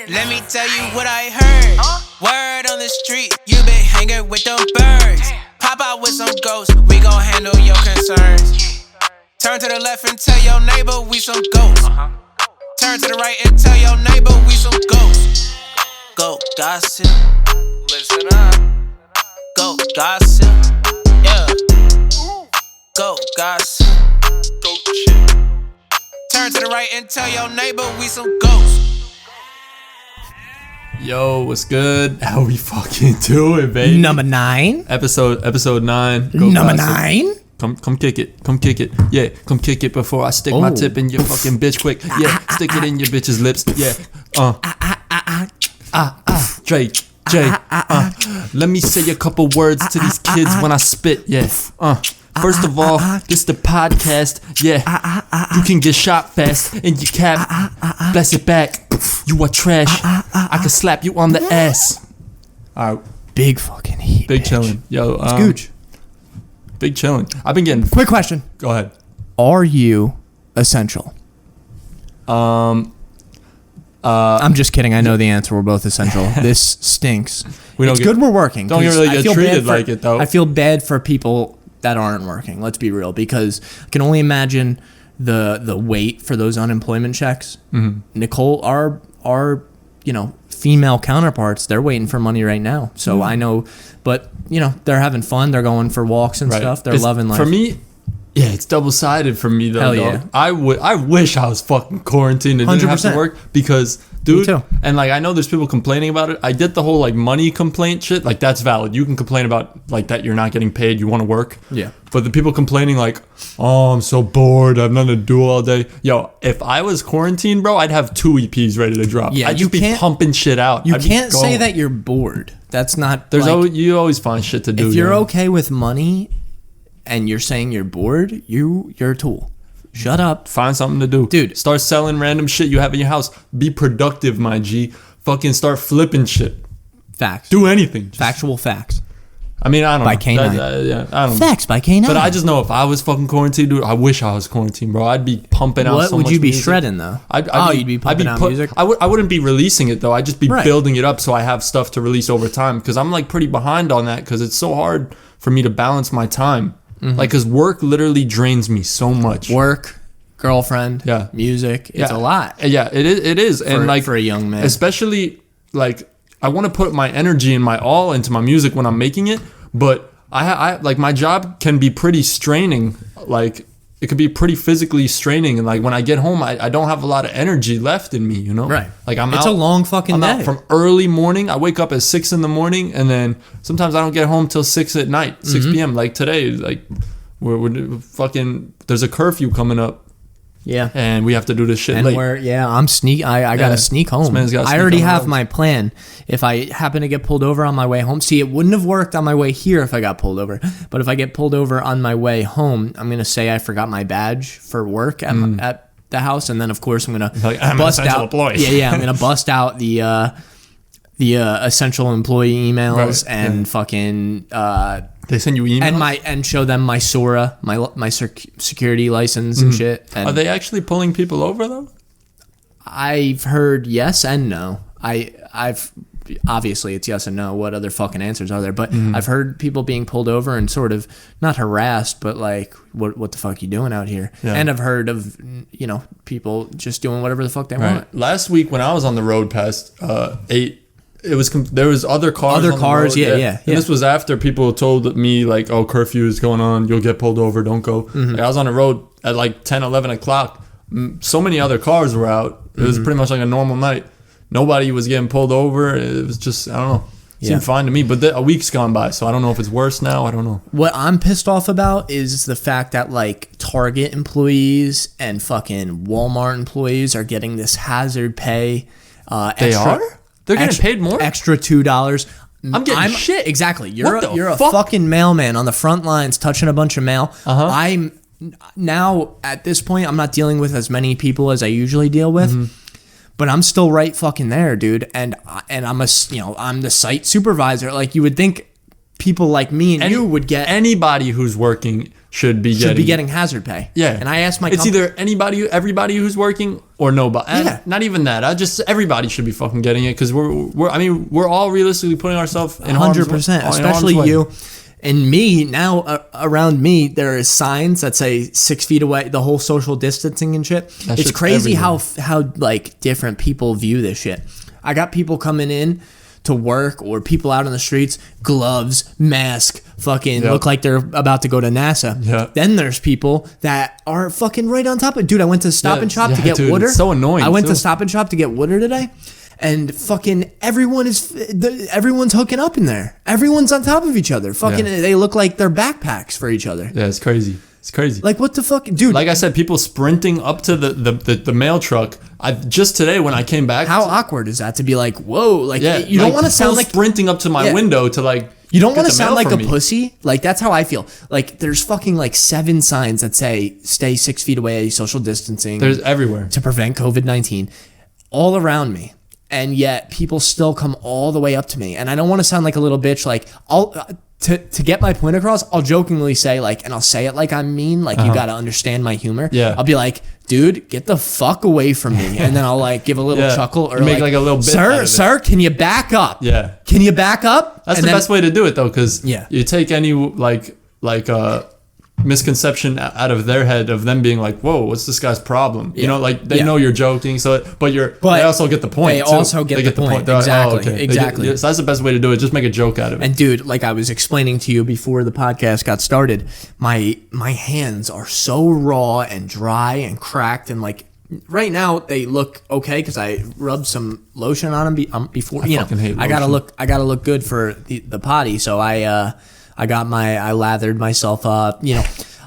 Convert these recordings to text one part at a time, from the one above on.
Let me tell you what I heard. Word on the street, you been hanging with them birds. Pop out with some ghosts, we gon' handle your concerns. Turn to the left and tell your neighbor we some ghosts. Turn to the right and tell your neighbor we some ghosts. Go gossip, listen up. Go gossip, yeah. Go gossip, go shit. Turn to the right and tell your neighbor we some ghosts. Yo, what's good? How we fucking doing, baby? Number 9. Episode 9. Go Number gossip. 9. Come kick it. Yeah, come kick it before I stick my tip in your fucking bitch quick. Yeah, stick it in your bitch's lips. Yeah. Drake. Let me say a couple words to these kids when I spit. Yeah. First of all, this the podcast. Yeah. You can get shot fast in your cap. Bless it back. You are trash. I can slap you on the ass. All right. Big fucking heat. Big chillin'. Yo, Scooch. Big chillin'. I've been getting... Quick question. Go ahead. Are you essential? I'm just kidding. I know the answer. We're both essential. This stinks. It's good we're working. Don't really get treated like it, though. I feel bad for people that aren't working. Let's be real. Because I can only imagine the wait for those unemployment checks. Mm-hmm. Nicole, our female counterparts, they're waiting for money right now. So I know, but they're having fun. They're going for walks and stuff. They're loving life. For me, yeah, it's double-sided for me though. Hell yeah. Dog. I wish I was fucking quarantined and didn't have to work because, dude, me too. And I know there's people complaining about it. I get the whole money complaint shit. That's valid. You can complain about that you're not getting paid, you want to work. Yeah. But the people complaining oh, I'm so bored, I have nothing to do all day. Yo, if I was quarantined, bro, I'd have 2 EPs ready to drop. Yeah, I'd just be pumping shit out. You can't say that you're bored. That's not. You always find shit to do. If you're okay with money and you're saying you're bored, you're a tool. Shut up. Find something to do. Dude. Start selling random shit you have in your house. Be productive, my G. Fucking start flipping shit. Facts. Do anything. Factual facts. I mean, I don't by know. K9. Yeah, I don't Facts by K9. But I just know if I was fucking quarantined, dude, I wish I was quarantined, bro. I'd be pumping out so much music. What would you be shredding, though? You'd be pumping out music? I wouldn't be releasing it, though. I'd just be building it up so I have stuff to release over time. Because I'm, pretty behind on that because it's so hard for me to balance my time. Mm-hmm. Because work literally drains me so much. Work, girlfriend, music. It's a lot. Yeah, it is. For a young man. Especially, I want to put my energy and my all into my music when I'm making it. But I my job can be pretty straining. It could be pretty physically straining. And, when I get home, I don't have a lot of energy left in me, Right. It's a long fucking day. I'm out from early morning. I wake up at 6 in the morning, and then sometimes I don't get home till 6 at night, 6 p.m. Like today, we're fucking, there's a curfew coming up. Yeah. And we have to do this shit and late. I'm I gotta sneak home. I already have my plan. If I happen to get pulled over on my way home, see, it wouldn't have worked on my way here if I got pulled over. But if I get pulled over on my way home, I'm gonna say I forgot my badge for work at the house, and then of course I'm gonna bust out. Yeah, I'm gonna bust out the essential employee emails and fucking. They send you emails and show them my SORA, my security license and shit. And are they actually pulling people over though? I've heard yes and no. I've obviously it's yes and no. What other fucking answers are there? But I've heard people being pulled over and sort of not harassed, but what the fuck you doing out here? Yeah. And I've heard of people just doing whatever the fuck they want. Last week when I was on the road past 8. There was other cars. Other cars, yeah. And this was after people told me oh, curfew is going on, you'll get pulled over, don't go. Mm-hmm. I was on the road at 10, 11 o'clock. So many other cars were out. It was pretty much like a normal night. Nobody was getting pulled over. It was just, I don't know. It seemed fine to me. But a week's gone by, so I don't know if it's worse now. I don't know. What I'm pissed off about is the fact that Target employees and fucking Walmart employees are getting this hazard pay. They are? They're getting paid more? Extra $2. I'm getting shit. Exactly. You're a fucking mailman on the front lines touching a bunch of mail. Uh-huh. I'm now at this point, I'm not dealing with as many people as I usually deal with, but I'm still right fucking there, dude. And I'm I'm the site supervisor. You would think people like me and you would get anybody who's working should be getting hazard pay. Yeah. And I asked my it's either everybody who's working or nobody. And not even that. Everybody should be fucking getting it, because we're all realistically putting ourselves in 100%, especially you. And me, now around me, there is signs that say 6 feet away, the whole social distancing and shit. It's crazy how like different people view this shit. I got people coming in to work, or people out on the streets, gloves, mask, fucking look like they're about to go to NASA. Yep. Then there's people that are fucking right on top of it. Dude, I went to Stop and Shop to get water. It's so annoying. I went to Stop and Shop to get water today. And fucking everyone's hooking up in there. Everyone's on top of each other. Fucking, they look like they're backpacks for each other. Yeah, it's crazy. It's crazy. Like, what the fuck, dude? Like I said, people sprinting up to the mail truck. Just today when I came back. How awkward is that to be like, whoa? Like, you don't want to sound like sprinting up to my window to like. You don't want to sound like a pussy. Like, that's how I feel. Like, there's fucking like 7 signs that say stay 6 feet away, social distancing. There's everywhere to prevent COVID-19, all around me. And yet people still come all the way up to me. And I don't want to sound like a little bitch. Like, to get my point across, I'll jokingly say, like, and I'll say it like I'm mean, like, you got to understand my humor. Yeah. I'll be like, dude, get the fuck away from me. And then I'll like give a little chuckle, or make like a little bit. Sir, can you back up? Yeah. Can you back up? That's the best way to do it, though, because you take any like misconception out of their head of them being like, whoa, what's this guy's problem? You know, like they know you're joking, but they also get the point. They also get the point. Exactly. Like, oh, okay. Exactly. So that's the best way to do it. Just make a joke out of it. And dude, like I was explaining to you before the podcast got started, my hands are so raw and dry and cracked, and like right now they look okay because I rubbed some lotion on them before. I gotta look good for the potty. So I lathered myself up,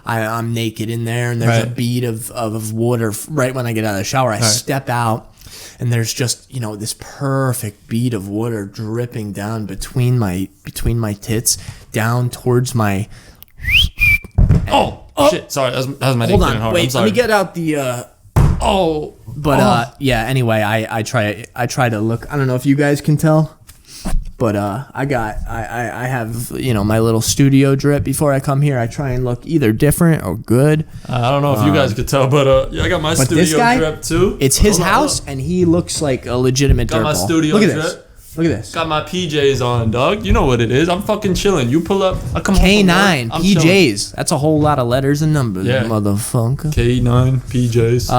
I'm naked in there, and there's a bead of water right when I get out of the shower. I step out, and there's just, this perfect bead of water dripping down between my tits, down towards my... Oh shit, sorry, that was my dick getting hard. Wait, let me get out the... Anyway, I try to look, I don't know if you guys can tell, but I have my little studio drip before I come here. I try and look either different or good. I don't know if you guys could tell, but I got my studio drip too. It's his house, and he looks like a legitimate dirtball. Got my studio drip. Look at this. Got my PJs on, dog. You know what it is. I'm fucking chilling. You pull up. I come K9 home PJs. Chilling. That's a whole lot of letters and numbers, motherfucker. K9 PJs.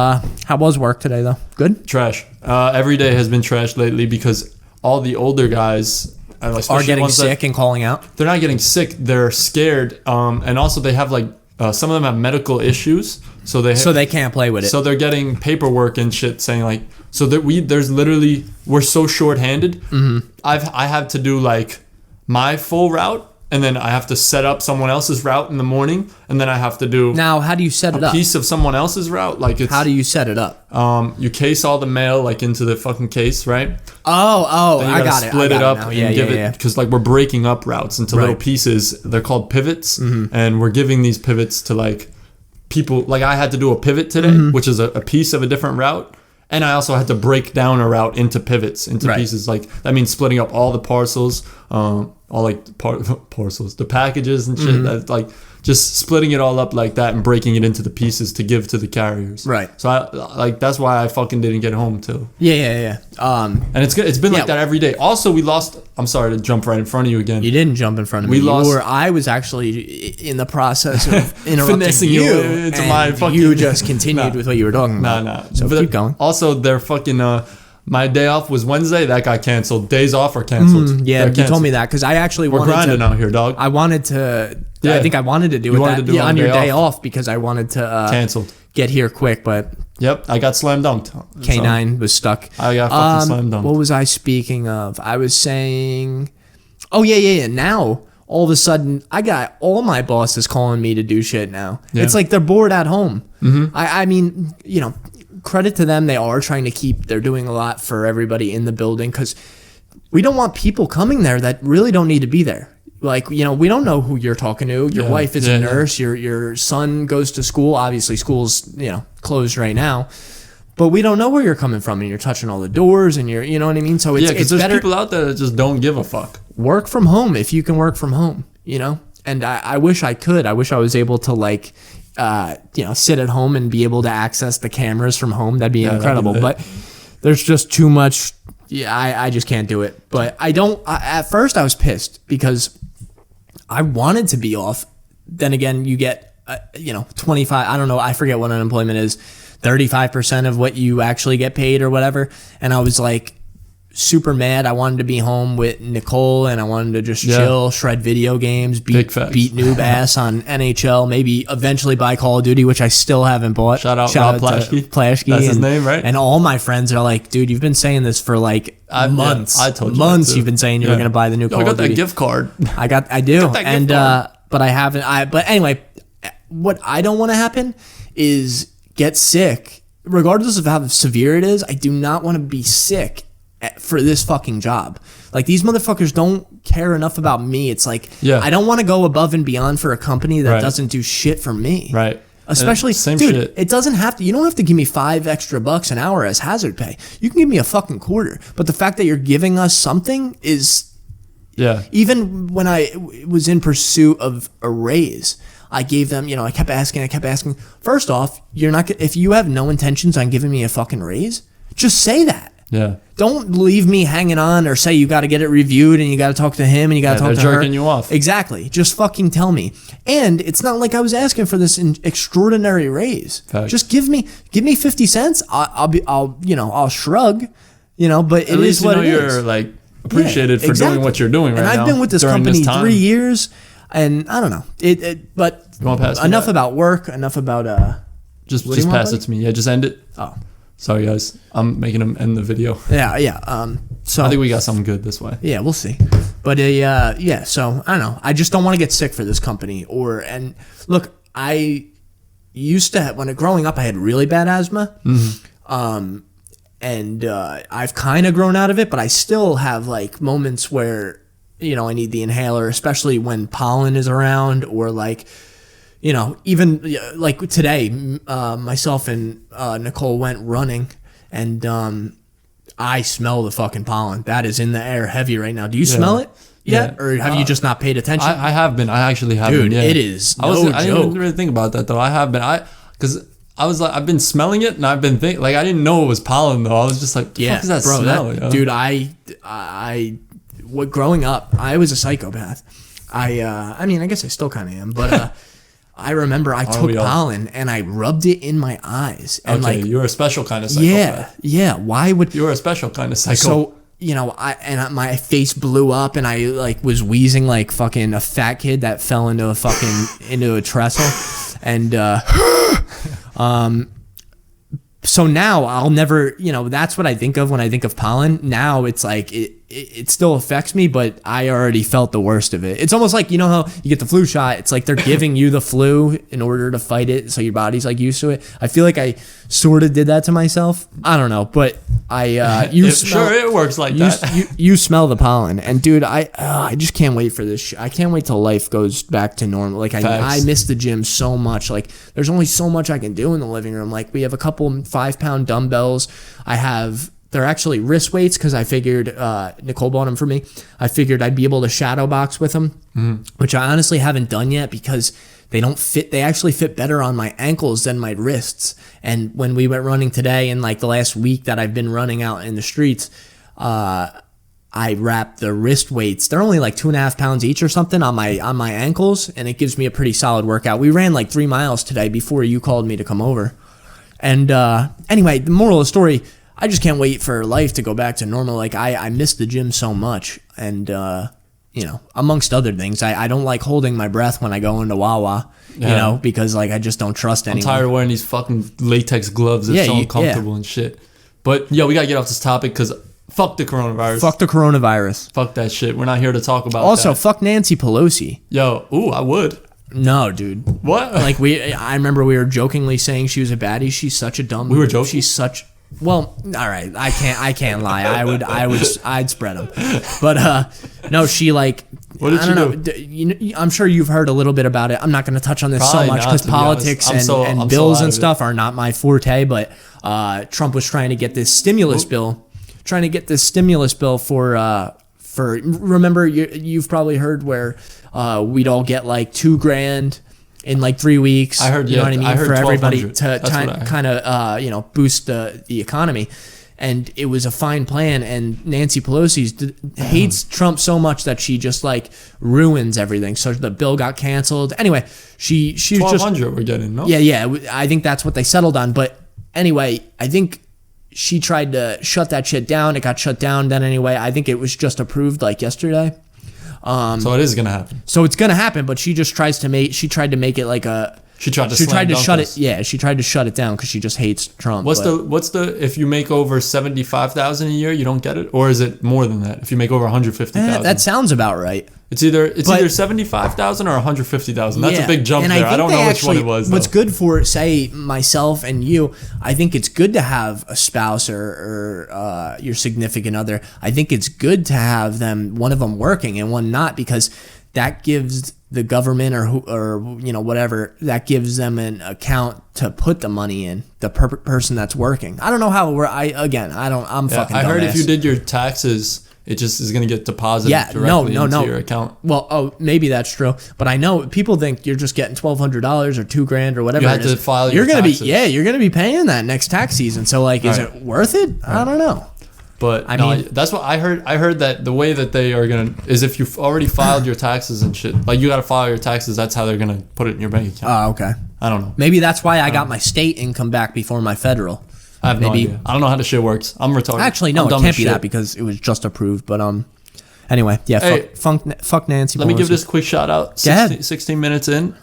How was work today though? Good. Trash. Every day has been trash lately because all the older guys are getting sick and calling out. They're not getting sick. They're scared. And also they have like some of them have medical issues, so they can't play with it. So they're getting paperwork and shit saying like. So that we're so shorthanded. Mm-hmm. I have to do like my full route, and then I have to set up someone else's route in the morning, and then I have to do. Now, how do you set it up? A piece of someone else's route, like it's. How do you set it up? You case all the mail like into the fucking case, right? Oh, I got it. Split it up and give it because like we're breaking up routes into little pieces. They're called pivots, and we're giving these pivots to like people. Like I had to do a pivot today, which is a piece of a different route. And I also had to break down a route into pivots, into pieces. Like that means splitting up all the parcels, parcels, the packages and shit. That's like just splitting it all up like that and breaking it into the pieces to give to the carriers. Right. So that's why I fucking didn't get home too. Yeah. And it's good. It's been like that every day. Also, we lost. I'm sorry to jump right in front of you again. You didn't jump in front of me. I was actually in the process of interrupting you into my fucking. You just continued with what you were talking about. No. So keep going. Also, they're fucking. My day off was Wednesday. That got canceled. Days off are canceled. You told me that because I actually we're grinding out here, dog. I wanted to. Yeah. I think I wanted to do it on your day off because I wanted to canceled. Get here quick, but I got slam dunked. K9 was stuck. I got fucking slam dunked. What was I speaking of? I was saying, now all of a sudden I got all my bosses calling me to do shit now. Yeah. It's like they're bored at home. Mm-hmm. I mean, credit to them. They're doing a lot for everybody in the building because we don't want people coming there that really don't need to be there. Like, we don't know who you're talking to. Your wife is a nurse. Your son goes to school. Obviously, school's, closed right now. But we don't know where you're coming from, and you're touching all the doors, and you know what I mean? So it's there's better. People out there that just don't give a fuck. Work from home if you can work from home, And I wish I could. I wish I was able to like, sit at home and be able to access the cameras from home. That'd be incredible. But there's just too much. Yeah, I just can't do it. But at first I was pissed because I wanted to be off. Then again, you get, 25, I don't know, I forget what unemployment is, 35% of what you actually get paid or whatever. And I was like super mad. I wanted to be home with Nicole and I wanted to just chill, shred video games, beat noob ass on NHL, maybe eventually buy Call of Duty, which I still haven't bought. Shout out Plashke. That's his name, right? And all my friends are like, dude, you've been saying this for like months. I told you months you've been saying you were going to buy the new Call of Duty. I got that gift card. I do. And but I haven't. But anyway, what I don't want to happen is get sick. Regardless of how severe it is, I do not want to be sick for this fucking job. Like, these motherfuckers don't care enough about me. It's like, I don't want to go above and beyond for a company that doesn't do shit for me. Right. Especially, same dude, shit. It doesn't have to, you don't have to give me $5 extra an hour as hazard pay. You can give me a fucking quarter. But the fact that you're giving us something is, even when I was in pursuit of a raise, I gave them, I kept asking. First off, you're not, if you have no intentions on giving me a fucking raise, just say that. Yeah. Don't leave me hanging on or say you got to get it reviewed and you got to talk to him and you got to talk to her. They're jerking you off. Exactly. Just fucking tell me. And it's not like I was asking for this extraordinary raise. Facts. Just give me 50 cents. I'll shrug, but at least you're like appreciated for doing what you're doing right now. And I've been with this company 3 years and I don't know. But enough about work, enough about just pass it to me. Yeah, just end it. Oh. Sorry, guys. I'm making them end the video. Yeah. So I think we got something good this way. Yeah, we'll see. But so I don't know. I just don't want to get sick for this company. And look, I used to have, growing up, I had really bad asthma. Mm-hmm. And I've kind of grown out of it, but I still have like moments where I need the inhaler, especially when pollen is around or like. Even like today, myself and Nicole went running and I smell the fucking pollen. That is in the air heavy right now. Do you smell it yet? Or have you just not paid attention? I have been. I actually have been. Dude, it is no joke. I didn't really think about that though. I have been. Because I was like, I've been smelling it and I've been thinking, like, I didn't know it was pollen though. I was just like, the fuck is that smell? Dude, growing up, I was a psychopath. I mean, I guess I still kind of am, but I remember I took pollen and I rubbed it in my eyes. And you're a special kind of psychopath. Yeah. Why would you're a special kind of psycho? So my face blew up and I like was wheezing like fucking a fat kid that fell into a fucking into a trestle, and so now I'll never, that's what I think of when I think of pollen. Now it's like it still affects me, but I already felt the worst of it. It's almost like, how you get the flu shot. It's like they're giving you the flu in order to fight it, so your body's like used to it. I feel like I sort of did that to myself. I don't know, but it works like that. You smell the pollen, and dude, I just can't wait for this. I can't wait till life goes back to normal. Like I miss the gym so much. Like there's only so much I can do in the living room. Like we have a couple 5-pound dumbbells. They're actually wrist weights because I figured Nicole bought them for me. I figured I'd be able to shadow box with them, which I honestly haven't done yet because they don't fit. They actually fit better on my ankles than my wrists. And when we went running today, and like the last week that I've been running out in the streets, I wrapped the wrist weights. They're only like 2.5 pounds each or something on my ankles, and it gives me a pretty solid workout. We ran like 3 miles today before you called me to come over. And anyway, the moral of the story, I just can't wait for life to go back to normal. Like I miss the gym so much, and amongst other things, I don't like holding my breath when I go into Wawa, because like I just don't trust anyone. I'm tired of wearing these fucking latex gloves. It's so uncomfortable and shit. But we gotta get off this topic because fuck the coronavirus. Fuck the coronavirus. Fuck that shit. We're not here to talk about. Also, fuck Nancy Pelosi. I would. No, dude. What? Like I remember we were jokingly saying she was a baddie. She's such a dumb. We were joking. She's such. Well, all right. I can't lie. I'd spread them. But no, she like. What did I don't know. I'm sure you've heard a little bit about it. I'm not going to touch on this so much because politics and bills and stuff are not my forte. But Trump was trying to get this stimulus bill, for remember you've probably heard where we'd all get like $2,000 in like 3 weeks. I heard, you know what I mean? I heard for everybody to kind of boost the economy. And it was a fine plan, and Nancy Pelosi hates Trump so much that she just like ruins everything. So the bill got canceled. Anyway, she was just $1,200 we're getting, no? Yeah. I think that's what they settled on. But anyway, I think she tried to shut that shit down. It got shut down then anyway. I think it was just approved like yesterday. So it is gonna happen. So it's gonna happen, but she just tried to make it like a. She tried to shut it. Yeah, she tried to shut it down because she just hates Trump. What's the if you make over 75,000 a year, you don't get it, or is it more than that? If you make over 150,000, that sounds about right. It's either 75,000 or 150,000. That's a big jump there. I don't know which one it was. What's good for, say, myself and you, I think it's good to have a spouse or your significant other. I think it's good to have one of them working and one not, because that gives the government or whatever, that gives them an account to put the money in, the person that's working. I don't know how I'm fucking I heard dumbass. if you did your taxes, it just is going to get deposited directly into your account. Well, maybe that's true, but I know people think you're just getting $1,200 or $2,000 or whatever. You have to file your taxes. You're going to be paying that next tax season. So like, is it worth it? I don't know. But I mean, that's what I heard. I heard that the way that they are gonna is if you've already filed your taxes and shit, like you got to file your taxes. That's how they're gonna put it in your bank account. Oh, okay. I don't know. Maybe that's why I got my state income back before my federal. I have no idea. I don't know how the shit works. I'm retarded. Actually, no, it can't be that because it was just approved. But anyway, yeah. Hey, fuck Nancy Pelosi. Let me give this quick shout out. 16 minutes in.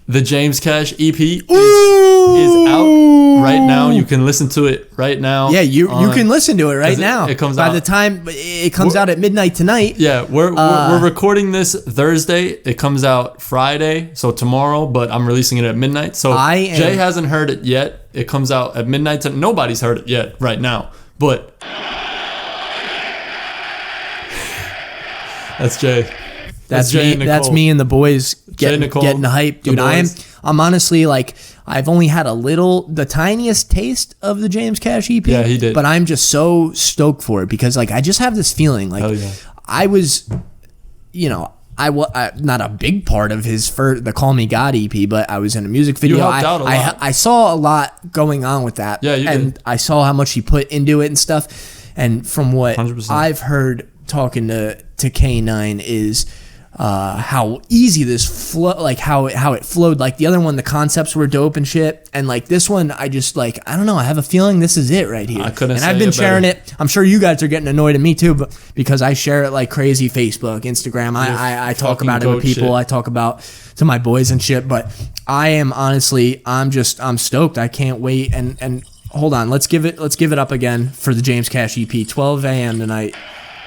The James Cash EP is out right now. You can listen to it right now. Yeah, you can listen to it right now. It comes by out. the time it comes out at midnight tonight. Yeah, we're recording this Thursday. It comes out Friday, so tomorrow. But I'm releasing it at midnight. So Jay hasn't heard it yet. It comes out at midnight. Nobody's heard it yet right now. But that's Jay. That's me. That's me and the boys getting hype, dude. I'm honestly like, I've only had the tiniest taste of the James Cash EP. Yeah, he did. But I'm just so stoked for it because like I just have this feeling like I was, not a big part of the Call Me God EP, but I was in a music video. You helped out a lot. I saw a lot going on with that. Yeah, you and did. I saw how much he put into it and stuff. And from what 100%. I've heard talking to K9 is how easy this flow, like how it flowed. Like the other one, the concepts were dope and shit, and like this one, I just like, I don't know, I have a feeling this is it right here. I couldn't. And say I've been it sharing better. it. I'm sure you guys are getting annoyed at me too, but because I share it like crazy, Facebook, Instagram. I talk about it with people. Shit. I talk about to my boys and shit. But I am honestly, I'm stoked. I can't wait. And hold on, let's give it up again for the James Cash EP. 12 a.m. tonight.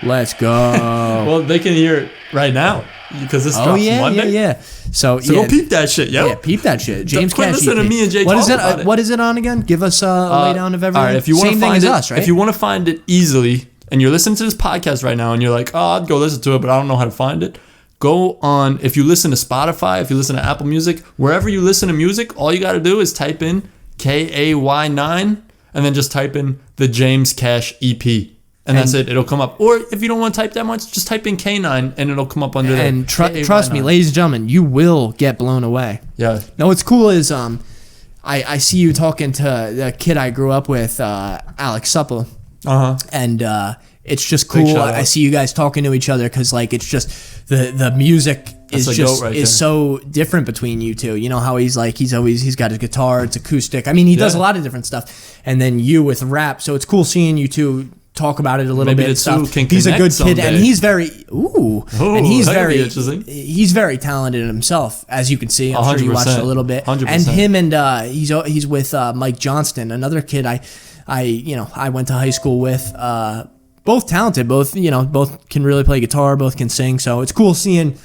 Let's go. Well, they can hear it right now because this drops Monday. Yeah. So go peep that shit, yo. Yeah, peep that shit. James Cash. Listen to me and Jay. What is it on again? Give us a laydown of everything. All right, if you want to find it, us, right? if you want to find it easily, and you're listening to this podcast right now, and you're like, oh, I'd go listen to it, but I don't know how to find it. Go on. If you listen to Spotify, if you listen to Apple Music, wherever you listen to music, all you got to do is type in KAY9 and then just type in the James Cash EP. And that's it. It'll come up. Or if you don't want to type that much, just type in K9 and it'll come up under there. And trust me, ladies and gentlemen, you will get blown away. Yeah. Now, what's cool is I see you talking to the kid I grew up with, Alex Supple. Uh-huh. And it's just cool. I see you guys talking to each other because like it's just the music is so different between you two. You know how he's got his guitar, it's acoustic. I mean, he does a lot of different stuff. And then you with rap. So it's cool seeing you two talk about it a little bit. He's a good kid, and he's very he's very talented himself, as you can see. I'm sure you watched a little bit. 100%. And him and he's with Mike Johnston, another kid I went to high school with. Both talented, both can really play guitar, both can sing. So it's cool seeing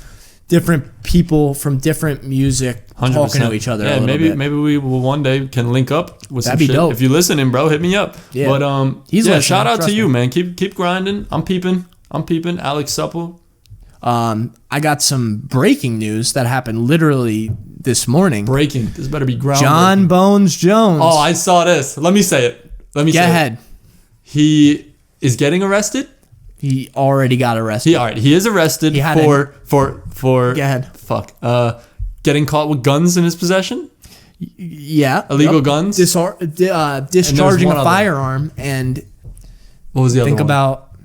different people from different music 100%. Talking to each other. Yeah, maybe we will one day can link up with some shit. Dope. If you're listening, bro, hit me up. Yeah. But shout out to you, man. Keep grinding. I'm peeping. Alex Supple. I got some breaking news that happened literally this morning. Breaking. This better be groundbreaking. Jon Bones Jones. Oh, I saw this. Let me say it. Go ahead. He is getting arrested He already got arrested. He is arrested for Go ahead. Getting caught with guns in his possession. Yeah. Illegal guns. Discharging a firearm and what was the other one? Think about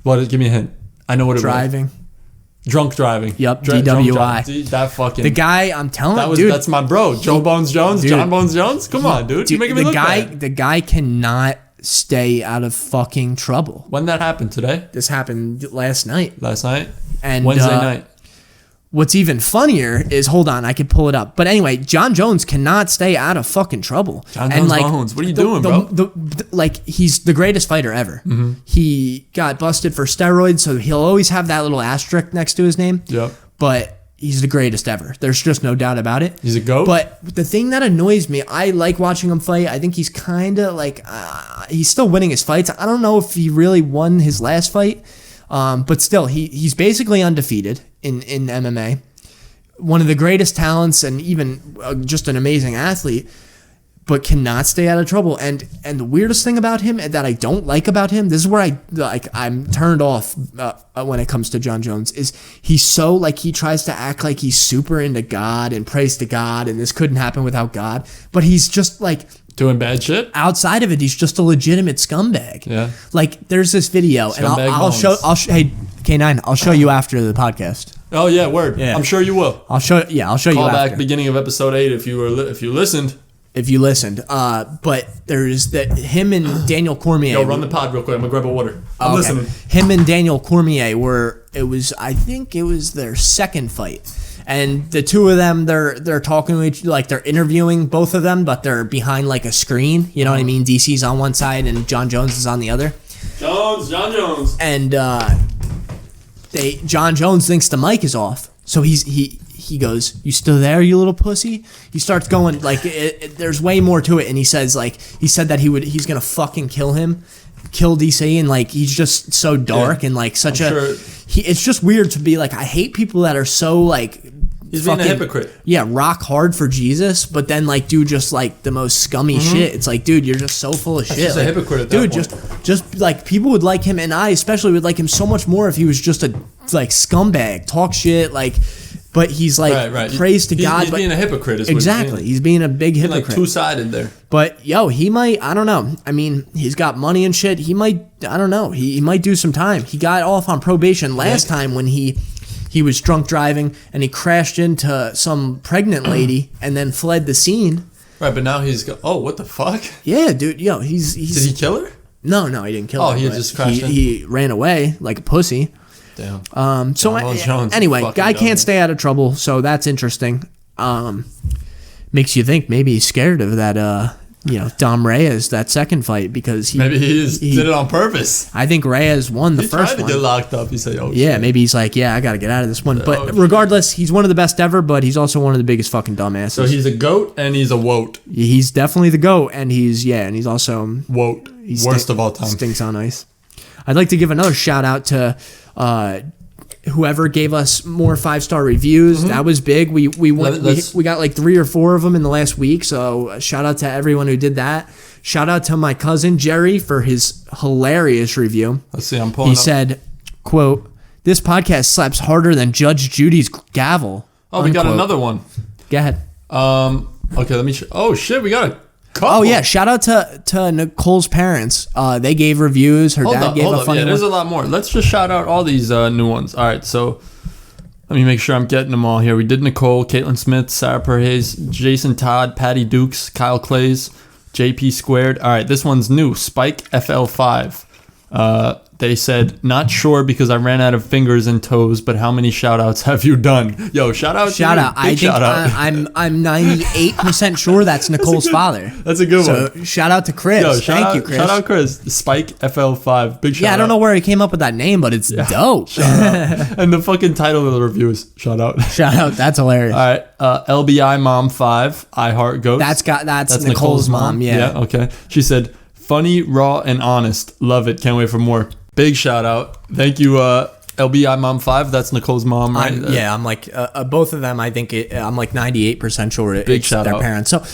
what? Give me a hint. I know what driving. it was. Drunk driving. Yep. DWI. Dude, that fucking the guy. I'm telling you, dude. That's my bro, Jon Jones. Dude, Jon Bones Jones. Come on, dude. You're making me look bad. The guy cannot stay out of fucking trouble. When that happened today? This happened last night. And Wednesday night. What's even funnier is, hold on, I could pull it up. But anyway, Jon Jones cannot stay out of fucking trouble. Jon Jones, what are you doing, bro? He's the greatest fighter ever. Mm-hmm. He got busted for steroids, so he'll always have that little asterisk next to his name. Yep. But he's the greatest ever. There's just no doubt about it. He's a GOAT. But the thing that annoys me, I like watching him fight. I think he's kind of he's still winning his fights. I don't know if he really won his last fight. But still, he's basically undefeated in MMA. One of the greatest talents and even just an amazing athlete, but cannot stay out of trouble. And the weirdest thing about him that I don't like about him, this is where I'm turned off when it comes to Jon Jones, is he's so he tries to act like he's super into God and prays to God and this couldn't happen without God. But he's just doing bad shit. Outside of it, he's just a legitimate scumbag. Yeah. There's this video, scumbag and I'll show. Hey, K9, I'll show you after the podcast. Oh yeah, word. Yeah. I'm sure you will. I'll show you after. Call back beginning of episode 8 if you listened. If you listened, but there's him and Daniel Cormier. Yo, run the pod real quick. I'm gonna grab a water. I'm listening. Him and Daniel Cormier I think it was their second fight. And the two of them, they're talking to each, they're interviewing both of them, but they're behind a screen. You know what I mean? DC's on one side and Jon Jones is on the other. Jon Jones. And Jon Jones thinks the mic is off, so he goes, "You still there, you little pussy?" He starts going there's way more to it, and he said that he's gonna fucking kill DC, and he's just so dark and such it's just weird to be I hate people that are so he's being a hypocrite. Yeah, rock hard for Jesus, but then do just the most scummy shit. It's dude, you're just so full of shit. He's a hypocrite at that point. Just people would like him, and I especially would like him so much more if he was just a scumbag, talk shit but he's praise to God. He's being a hypocrite. Exactly, he's being a big hypocrite. Two-sided there. But he might. I don't know. I mean, he's got money and shit. He might. I don't know. He might do some time. He got off on probation last time when he was drunk driving and he crashed into some pregnant lady and then fled the scene. Right, but now what the fuck? Yeah, dude. He's. Did he kill her? No, he didn't kill her. Oh, he just crashed in? He ran away like a pussy. Damn. Anyway, guy can't stay out of trouble, so that's interesting. Makes you think maybe he's scared of that Dom Reyes, that second fight, because he did it on purpose. I think Reyes won the first one. He tried to get locked up. He said, maybe he's I got to get out of this one. But regardless, he's one of the best ever, but he's also one of the biggest fucking dumbasses. So he's a GOAT and he's a Woat. He's definitely the GOAT, and he's also Woat. Worst of all time. Stinks on ice. I'd like to give another shout out to whoever gave us more 5-star reviews. Mm-hmm. That was big. We got 3 or 4 of them in the last week. So shout out to everyone who did that. Shout out to my cousin Jerry for his hilarious review. Let's see. I'm pulling. He said, "Quote: This podcast slaps harder than Judge Judy's gavel." Oh, we got another one. Go ahead. Okay. Let me. Oh shit, we got a couple. Oh yeah, shout out to Nicole's parents. They gave reviews. Her dad gave a funny one. There's a lot more. Let's just shout out all these new ones. All right, so let me make sure I'm getting them all here. We did Nicole, Caitlin Smith, Sarah Perez, Jason Todd, Patty Dukes, Kyle Clays, JP Squared. All right, this one's new. Spike FL5. They said, not sure because I ran out of fingers and toes, but how many shout outs have you done? Yo, shout out. I think I'm 98% sure that's Nicole's father. That's a good one. So shout out to Chris. Yo, Thank you, Chris. Shout out Chris. Spike FL5. Big shout out. Yeah, I don't know where he came up with that name, but it's dope. Shout out. And the fucking title of the review is shout out. Shout out. That's hilarious. All right. LBI Mom 5. I Heart Goats. That's Nicole's mom. Yeah. Okay. She said, funny, raw, and honest. Love it. Can't wait for more. Big shout out. Thank you, LBI Mom 5. That's Nicole's mom, right? I'm both of them. I think I'm 98% sure it's their parents. So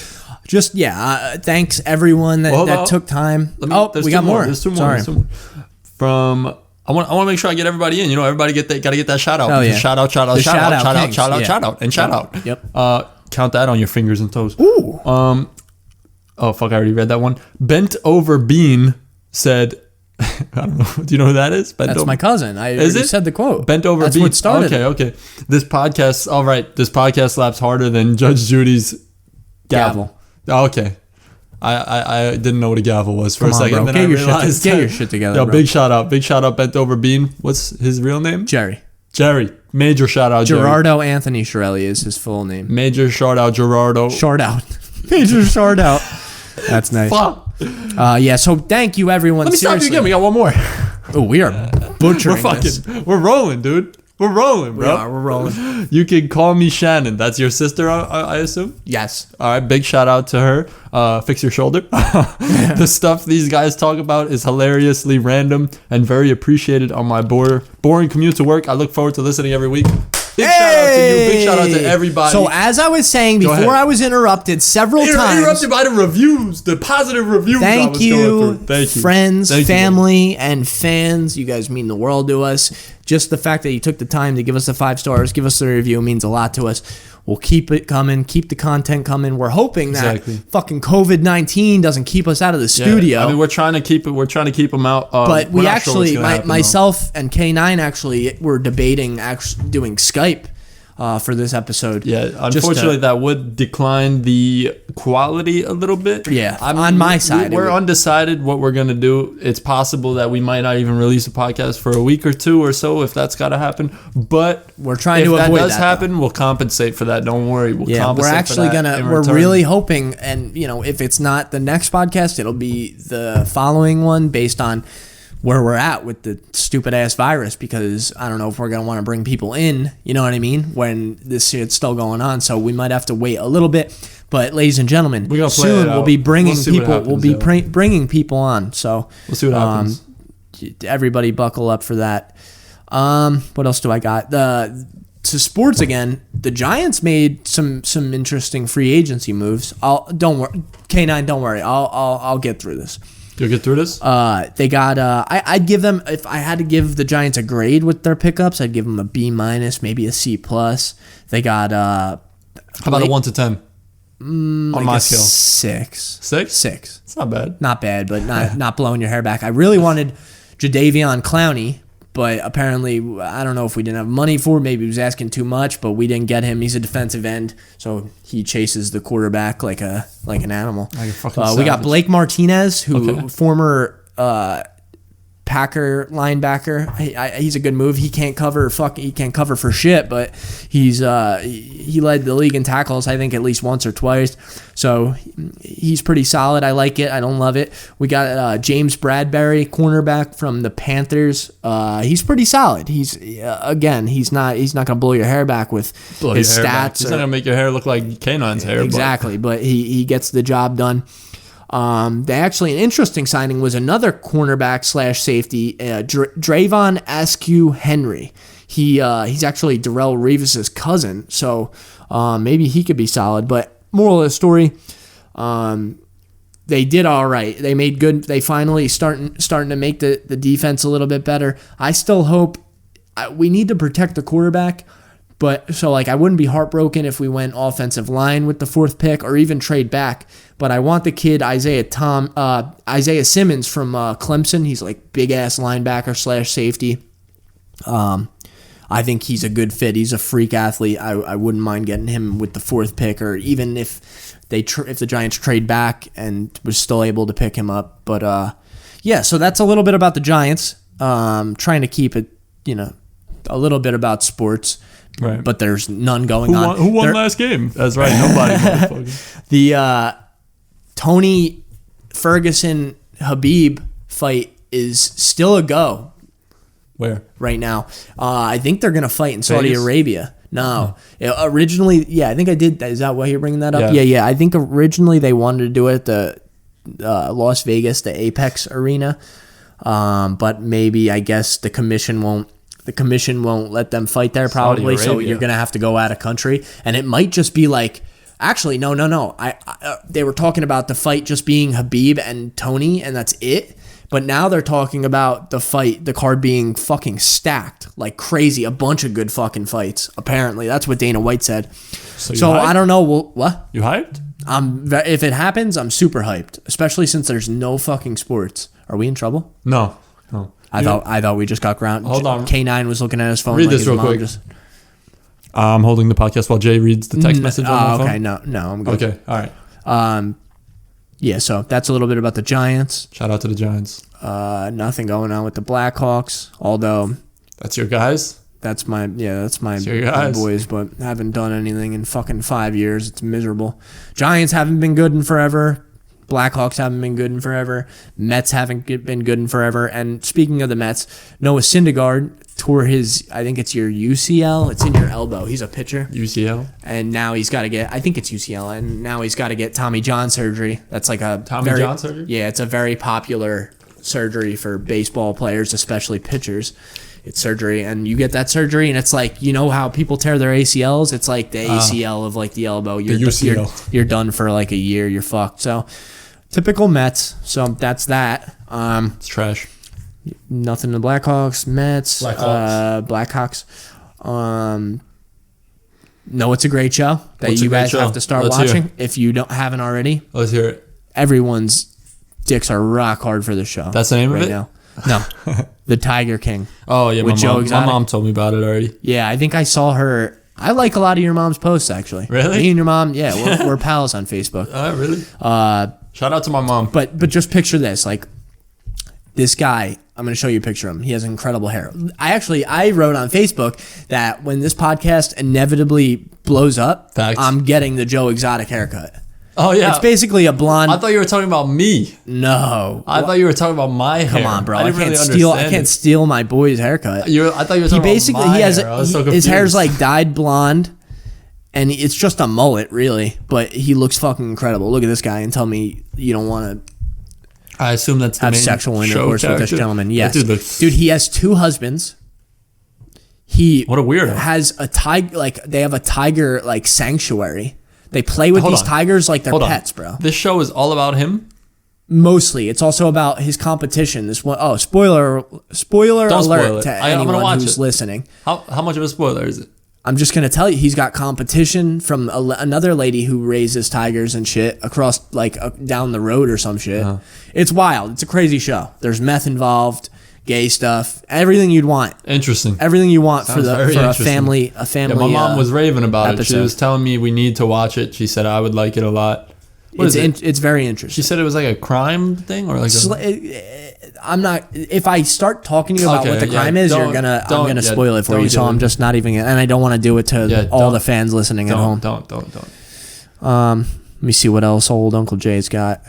just, thanks everyone that took time. We got more. There's two more. Sorry. From I want to make sure I get everybody in. You know, everybody got to get that shout out. Oh, yeah. Shout out. Yep. Count that on your fingers and toes. Ooh. Oh fuck! I already read that one. Bent Over Bean said, I don't know. Do you know who that is? That's my cousin. I said the quote. Bent Over That's Bean. What started. Okay. This podcast slaps harder than Judge Judy's gavel. Oh, okay. I didn't know what a gavel was for a second. Bro. Then I realized. Get your shit together. Yo, bro. big shout out, Bent Over Bean. What's his real name? Jerry. Major shout out. Gerardo Anthony Shirelli is his full name. Major shout out, Gerardo. Short out. Major short out. That's nice. Fuck. Yeah. So thank you, everyone. Let me stop you again. We got one more. Oh, we are butchering this. We're rolling, dude. We're rolling, bro. We're rolling. You can call me Shannon. That's your sister, I assume? Yes. All right, big shout out to her. Fix your shoulder. The stuff these guys talk about is hilariously random and very appreciated on my boring commute to work. I look forward to listening every week. Big shout out to you. Big shout out to everybody. So as I was saying before, I was interrupted several times. Interrupted by the reviews, the positive reviews. Thank you, friends, Thank family, and fans. You guys mean the world to us. Just the fact that you took the time to give us the 5 stars, give us the review means a lot to us. We'll keep it coming, keep the content coming. We're hoping that fucking COVID-19 doesn't keep us out of the studio. I mean, we're trying to keep them out. But we actually, myself and K9 actually were debating doing Skype for this episode. Yeah, unfortunately, that would decline the quality a little bit. Yeah, on my side. We're undecided what we're going to do. It's possible that we might not even release a podcast for a week or two or so if that's got to happen. But we're trying to avoid that. If that does happen, we'll compensate for that. Don't worry. We're actually we're really hoping, and if it's not the next podcast, it'll be the following one based on where we're at with the stupid ass virus, because I don't know if we're going to want to bring people in, you know what I mean, when this shit's still going on. So we might have to wait a little bit. But ladies and gentlemen, soon we'll be bringing people. We'll be bringing people on. So we'll see what happens. Everybody buckle up for that. What else do I got? To sports again. The Giants made some interesting free agency moves. Don't worry, K9. Don't worry. I'll get through this. You'll get through this? They got I'd give them, if I had to give the Giants a grade with their pickups, I'd give them a B-, maybe a C+. They got how about a 1 to 10? On like my a scale. 6. 6? It's not bad. Not bad, but not blowing your hair back. I really wanted Jadeveon Clowney, but apparently I don't know if we didn't have money for it. Maybe he was asking too much, but we didn't get him. He's a defensive end, so he chases the quarterback like an animal. Like a fucking savage. We got Blake Martinez, who former Packer linebacker. He's a good move. He can't cover for shit, but he led the league in tackles, I think, at least once or twice. So he's pretty solid. I like it. I don't love it. We got James Bradbury, cornerback from the Panthers. He's pretty solid. He's not gonna blow your hair back with his stats. He's not gonna make your hair look like K9's hair. Exactly, but he gets the job done. An interesting signing was another cornerback / safety, Drayvon Askew Henry. He's actually Darrelle Revis's cousin, so maybe he could be solid. But moral of the story, they did all right. They made good. They finally starting to make the defense a little bit better. I still hope we need to protect the quarterback. But so I wouldn't be heartbroken if we went offensive line with the 4th pick or even trade back. But I want the kid Isaiah Simmons from Clemson. He's like big ass linebacker / safety. I think he's a good fit. He's a freak athlete. I wouldn't mind getting him with the 4th pick, or even if the Giants trade back and was still able to pick him up. But so that's a little bit about the Giants. Trying to keep it, a little bit about sports. Right. But there's none going on. Who won last game? That's right. Nobody. The Tony Ferguson Habib fight is still a go. Where? Right now. I think they're going to fight in Saudi Arabia. No. Originally, I think I did. Is that why you're bringing that up? Yeah. I think originally they wanted to do it at the Las Vegas, the Apex Arena. But maybe, I guess, the commission won't let them fight there probably, so you're going to have to go out of country. And it might just be actually, no. They were talking about the fight just being Habib and Tony, and that's it. But now they're talking about the card being fucking stacked like crazy. A bunch of good fucking fights. Apparently, that's what Dana White said. So I don't know. What? You hyped? If it happens, I'm super hyped. Especially since there's no fucking sports. Are we in trouble? No. I thought we just got grounded. Hold on. K9 was looking at his phone. Read this real quick. I'm holding the podcast while Jay reads the text message on my phone. Okay, no, I'm good. Okay, all right. Yeah, so that's a little bit about the Giants. Shout out to the Giants. Nothing going on with the Blackhawks, although that's your guys. That's my boys, but haven't done anything in fucking 5 years. It's miserable. Giants haven't been good in forever. Blackhawks haven't been good in forever. Mets haven't been good in forever. And speaking of the Mets, Noah Syndergaard tore his, I think it's your UCL. It's in your elbow. He's a pitcher. UCL? And now he's got to get, I think it's UCL, and now he's got to get Tommy John surgery. That's like a Tommy John surgery? Yeah, it's a very popular surgery for baseball players, especially pitchers. It's surgery, and you get that surgery, and it's like, you know how people tear their ACLs? It's like the ACL of like the elbow. The UCL. You're done for like a year. You're fucked. So, typical Mets. So that's that. It's trash. Nothing to Blackhawks, Mets, Blackhawks. No, it's a great show that you guys have to start watching if you haven't already. Let's hear it. Everyone's dicks are rock hard for the show. That's the name of it? Now. No, The Tiger King. Oh yeah, my mom told me about it already. Yeah, I think I saw her. I like a lot of your mom's posts actually. Really? Me and your mom, yeah, we're pals on Facebook. Oh, really? Shout out to my mom. But just picture this, like this guy. I'm going to show you a picture of him. He has incredible hair. I wrote on Facebook that when this podcast inevitably blows up, I'm getting the Joe Exotic haircut. Oh yeah, it's basically a blonde. I thought you were talking about me. No, I thought you were talking about my hair. Come on, bro. I can't can't steal my boy's haircut. I thought you were talking about my hair. His hair's like dyed blonde, and it's just a mullet, really. But he looks fucking incredible. Look at this guy, and tell me you don't want to. I assume that's the have main sexual intercourse with this gentleman. Yes, dude, he has 2 husbands. What a weirdo. Has a tiger. Like they have a tiger like sanctuary. They play with these tigers like they're pets, bro. This show is all about him? Mostly. It's also about his competition. This one, spoiler alert to anyone who's listening. How much of a spoiler is it? I'm just going to tell you, he's got competition from another lady who raises tigers and shit across, like, down the road or some shit. Uh-huh. It's wild. It's a crazy show. There's meth involved, gay stuff, everything you'd want. Interesting. Everything you want for a family. Yeah, my mom was raving about it. She was telling me we need to watch it. She said I would like it a lot. It's very interesting. She said it was like a crime thing or like I'm not. If I start talking to you about what the crime is, I'm gonna spoil it for you. So I'm just not even. And I don't want to do it to all the fans listening at home. Don't. Let me see what else old Uncle Jay's got.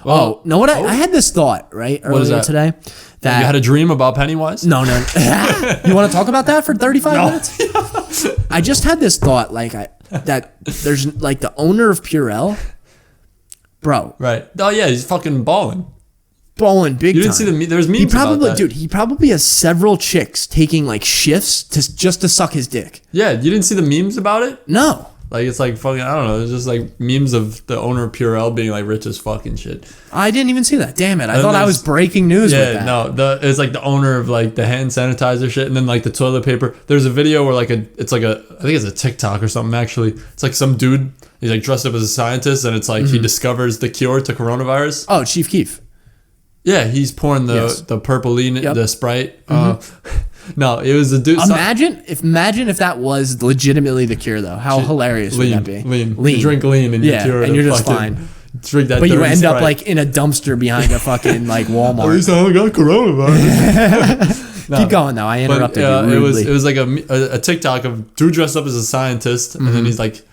Oh, know what? I had this thought earlier today. That you had a dream about Pennywise? No. You want to talk about that for 35 minutes? I just had this thought, that there's like the owner of Purell, bro. Right. Oh yeah, he's fucking balling big time. You didn't see there's memes about that. Dude, he probably has several chicks taking like shifts just to suck his dick. Yeah, you didn't see the memes about it? No. Like it's like fucking, I don't know, it's just like memes of the owner of Purell being like rich as fucking shit. I didn't even see that. Damn it. I thought I was breaking news with that. No, it's like the owner of like the hand sanitizer shit and then like the toilet paper. There's a video where I think it's a TikTok or something actually. It's like some dude, he's like dressed up as a scientist and it's like he discovers the cure to coronavirus. Oh, Chief Keef. Yeah, he's pouring the purple-ine, the Sprite. No, it was a dude. Imagine if that was legitimately the cure, though. How hilarious would that be? Lean. You drink lean and you're cured. And you're just fine. Drink that. But you end up like in a dumpster behind a fucking like Walmart. At least I haven't got coronavirus. Keep going though. I interrupted you rudely. It was like a TikTok of dude dressed up as a scientist, and then he's like.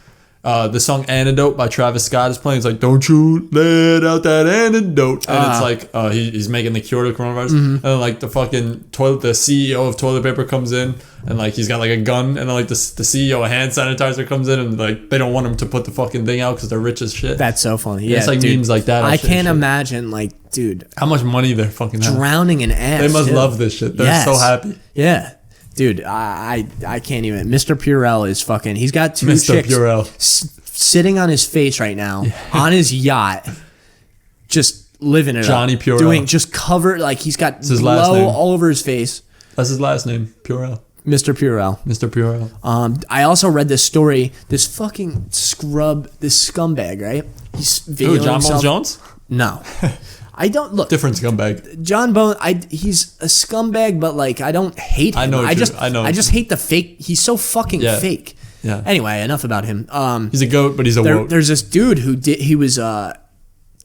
The song Antidote by Travis Scott is playing. It's like, don't you let out that antidote. And it's like, he's making the cure to coronavirus. And then like the CEO of toilet paper comes in and like he's got like a gun. And then like the CEO of hand sanitizer comes in and like they don't want him to put the fucking thing out because they're rich as shit. That's so funny. Yeah, it's like memes like that. I can't imagine like, dude. How much money they're fucking drowning in ass. They must love this shit. They're so happy. Yeah. Dude, I can't even. Mr. Purell is fucking. He's got 2 Mr. chicks Purell. sitting on his face right now on his yacht, just living it Johnny up. Purell. Just covered, like he's got his last glow name. all over his face. That's his last name, Purell. Mr. Purell. Mr. Purell. I also read this story. This fucking scrub, this scumbag, right? He's videoing Jon himself. Jones? No. I don't look. Different scumbag. John Bone, he's a scumbag, but like I don't hate him. I know. I just hate the fake. He's so fucking fake. Yeah. Anyway, enough about him. He's a goat, but he's a woat. There's this dude he was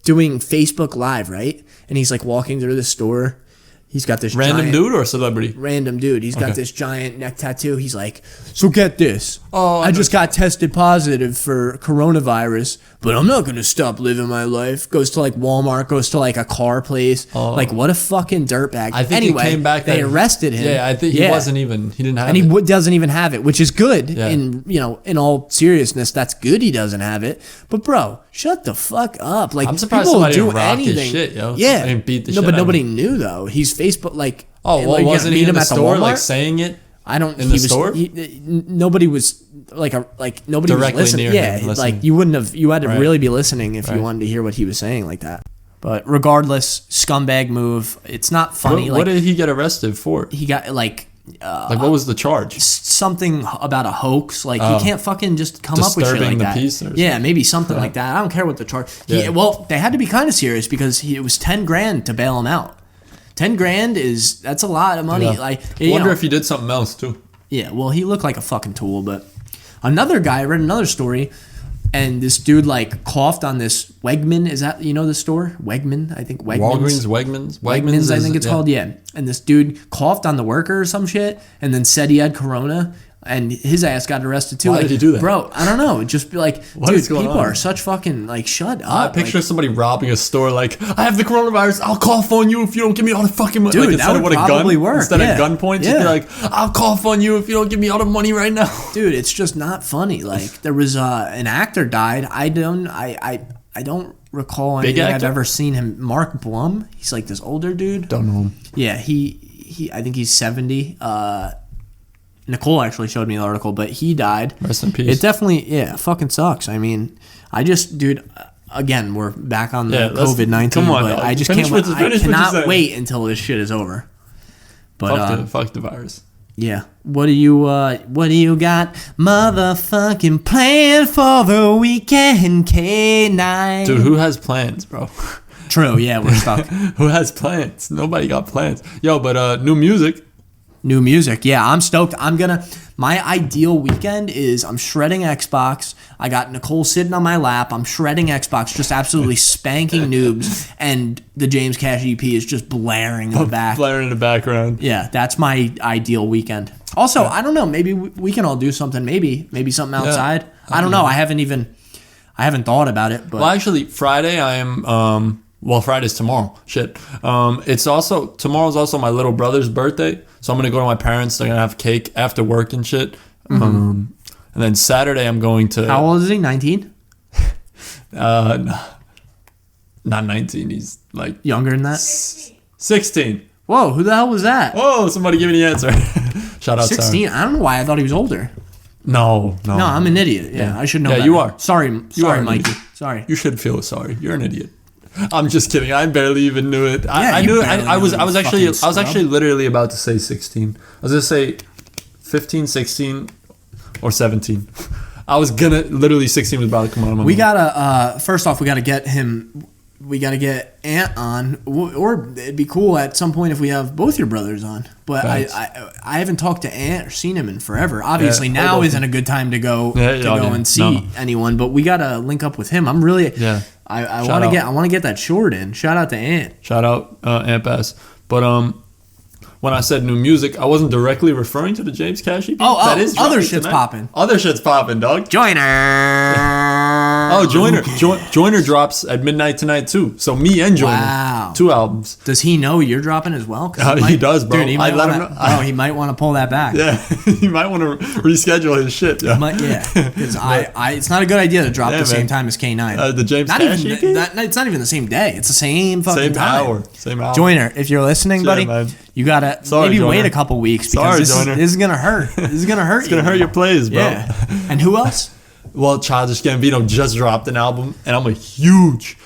doing Facebook Live, right? And he's like walking through the store. He's got this random dude or celebrity? Random dude. He's got this giant neck tattoo. He's like, so get this. Oh, I just got tested positive for coronavirus, but I'm not going to stop living my life. Goes to like Walmart, goes to like a car place. Oh. Like, what a fucking dirtbag. I think anyway, he came back. They arrested him. Yeah, I think he wasn't even, he didn't have it. And he doesn't even have it, which is good. Yeah. In all seriousness, that's good he doesn't have it. But bro, shut the fuck up. Like, I'm surprised people somebody do didn't rock anything. his shit, yo. Yeah. I mean, beat the no, shit but out of nobody him. knew though. He's Facebook like. Oh, well, wasn't he in the store Walmart? like saying it? I don't. In the store? Nobody was nobody directly was listening. near him. Yeah, like you wouldn't have. You had to Right. really be listening if you wanted to hear what he was saying like that. But regardless, scumbag move. It's not funny. What did he get arrested for? He got like what was the charge? Something about a hoax. Like he can't fucking just come up with shit like Disturbing the that. peace or Yeah, maybe something like that. I don't care what the charge. Yeah. Well, they had to be kind of serious because it was $10,000 to bail him out. $10,000 that's a lot of money. Yeah. Like, I wonder if he did something else too. Yeah, well, he looked like a fucking tool, but another guy, I read another story, and this dude like coughed on this Wegman. Is that, you know, the store? Wegman, I think. Wegmans. Wegmans, I think it's called, yeah. And this dude coughed on the worker or some shit, and then said he had corona, and his ass got arrested too. Why did he do that? Bro, I don't know. Just be like, dude, people are such fucking, like, shut up. I picture somebody robbing a store like, I have the coronavirus, I'll cough on you if you don't give me all the fucking money. Dude, like, that would probably work. Instead of gunpoint, just be like, I'll cough on you if you don't give me all the money right now. Dude, it's just not funny. Like, there was an actor died. I don't recall anything I've ever seen him. Mark Blum. He's like this older dude. Don't know him. Yeah, he I think he's 70. Nicole actually showed me the article, but he died. Rest in peace. It definitely, fucking sucks. I mean, dude, again, we're back on the COVID-19, come on, but I just finish can't. I cannot wait wait until this shit is over. But fuck the virus. yeah, what do you got, motherfucking plan for the weekend, K9? Dude, who has plans, bro? True, yeah, we're stuck. Who has plans? Nobody got plans. Yo, but new music. New music, yeah, I'm stoked. My ideal weekend is I'm shredding Xbox. I got Nicole sitting on my lap. I'm shredding Xbox, just absolutely spanking noobs, and the James Cash EP is just blaring in the back. Blaring in the background. Yeah, that's my ideal weekend. Also, I don't know, maybe we can all do something. Maybe something outside. I don't know. I haven't thought about it. But well, actually, Friday I am. Well, Friday's tomorrow. Shit. Tomorrow's also my little brother's birthday, so I'm gonna go to my parents. They're gonna have cake after work and shit. And then Saturday I'm going to. How old is he? 19? Not 19. He's like younger than that. 16. Whoa, who the hell was that? Whoa, somebody give me the answer. Shout out. 16. Sarah. I don't know why I thought he was older. No, I'm an idiot. Yeah, I should know. Yeah, better. you are. Sorry, are Mikey. Sorry. You should feel sorry. You're an idiot. I'm just kidding. I barely even knew it. I you knew. barely I was knew actually literally about to say 16. I was gonna say 15, 16, or 17. I was gonna literally 16 was about to come on. We gotta first off, we gotta get him. We gotta get Ant on, or it'd be cool at some point if we have both your brothers on. But I haven't talked to Ant or seen him in forever. Obviously, now isn't a good time to go and see anyone. But we gotta link up with him. I'm really I want to get that short in. Shout out to Ant. Shout out Ant Bass. But when I said new music, I wasn't directly referring to the James Cash EP. That is other shit's popping. Other shit's popping, dog. Joyner. Joyner drops at midnight tonight too. So me and Joyner. Wow. 2 albums. Does he know you're dropping as well? He does, bro. Dude, I let him know. Oh, he might want to pull that back. Yeah, he might want to reschedule his shit. Yeah, because it's not a good idea to drop the same time as K9. The James Cash EP? It's not even the same day. It's the same fucking time. Same hour. Joyner, if you're listening, buddy, you gotta wait a couple weeks because this is gonna hurt. This is gonna hurt. It's gonna hurt your plays, bro. Yeah. And who else? Well, Childish Gambino just dropped an album, and I'm a huge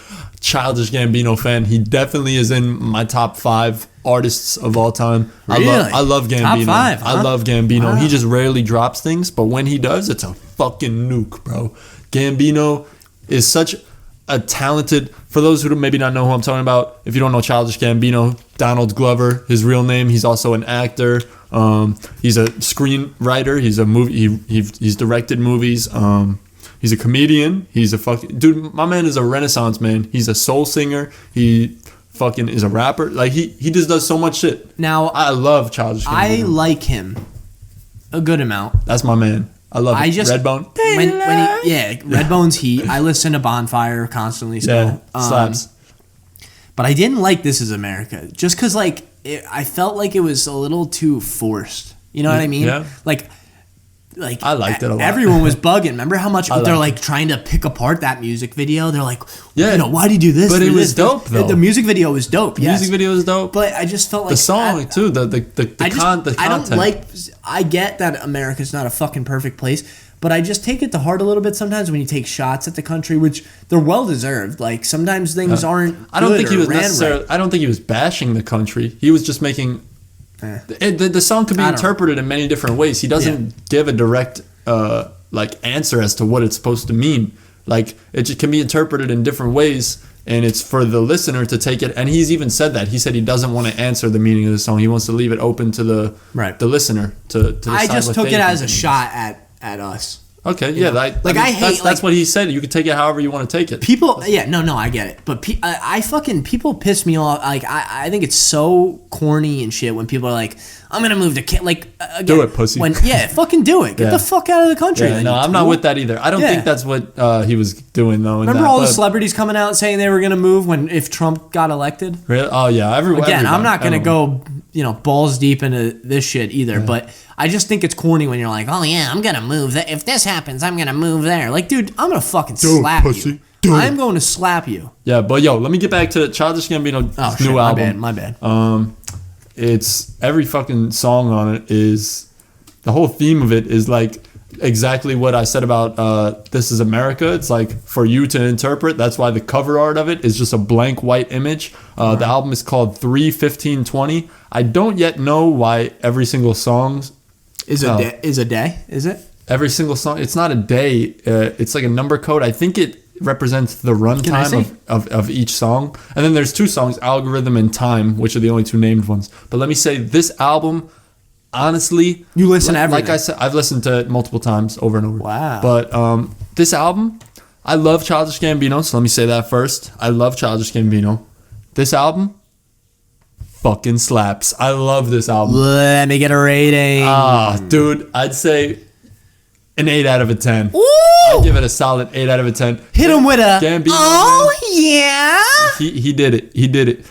Childish Gambino fan. He definitely is in my top 5 artists of all time. Really? I love Gambino. Top 5, huh? I love Gambino. Wow. He just rarely drops things, but when he does, it's a fucking nuke, bro. Gambino is such a talented. For those who maybe not know who I'm talking about, if you don't know Childish Gambino, Donald Glover, his real name. He's also an actor. He's a screenwriter. He's a movie. He's directed movies. He's a comedian. He's a fucking dude. My man is a renaissance man. He's a soul singer. He fucking is a rapper. Like he just does so much shit. Now I love Childish Gambino. I like him a good amount. That's my man. I love Redbone. When Redbone's heat. I listen to Bonfire constantly. So, yeah, slaps. But I didn't like This Is America just because I felt like it was a little too forced. You know what I mean? Yeah. Like I liked it a lot. Everyone was bugging. Remember how much they're trying to pick apart that music video? They're like, why do you do this? But it was dope though. The music video was dope. The music video was dope. But I just felt like the song too. The content. I don't like. I get that America's not a fucking perfect place, but I just take it to heart a little bit sometimes when you take shots at the country, which they're well deserved. Like sometimes things aren't. I don't think he was necessarily. Right. I don't think he was bashing the country. He was just making. The song could be interpreted in many different ways. He doesn't give a direct answer as to what it's supposed to mean. Like it just can be interpreted in different ways, and it's for the listener to take it. And he's even said that. He said he doesn't want to answer the meaning of the song. He wants to leave it open to the listener to decide. I just took it as a shot at us. Okay, yeah, I hate that's what he said. You can take it however you want to take it. People, I get it, but people piss me off. Like I think it's so corny and shit when people are like, "I'm gonna move to again, do it, pussy." Fucking do it. Get the fuck out of the country. Yeah, no, I'm not with that either. I don't think that's what he was doing though. Remember all the celebrities coming out saying they were gonna move if Trump got elected? Really? Oh yeah, I'm not gonna go balls deep into this shit either, but I just think it's corny when you're like, oh yeah, I'm gonna move. If this happens, I'm gonna move there. Like, dude, I'm gonna fucking slap you. I'm going to slap you. Yeah, but let me get back to Childish Gambino's new album. My bad. It's every fucking song on it is the whole theme of it is like exactly what I said about This Is America. It's like for you to interpret. That's why the cover art of it is just a blank white image. The album is called 3-15-20. I don't yet know why every single song is a day. Is it? Every single song. It's not a day. It's like a number code. I think it represents the runtime of each song. And then there's 2 songs, Algorithm and Time, which are the only 2 named ones. But let me say, this album, honestly, you listen to everything. Like I said, I've listened to it multiple times over and over. Wow. But this album, I love Childish Gambino, so let me say that first. I love Childish Gambino. This album fucking slaps. I love this album. Let me get a rating. Dude, I'd say an 8 out of a 10. Ooh! I'd give it a solid 8 out of a 10. Hit him with a Gambino. Oh yeah. He did it. He did it.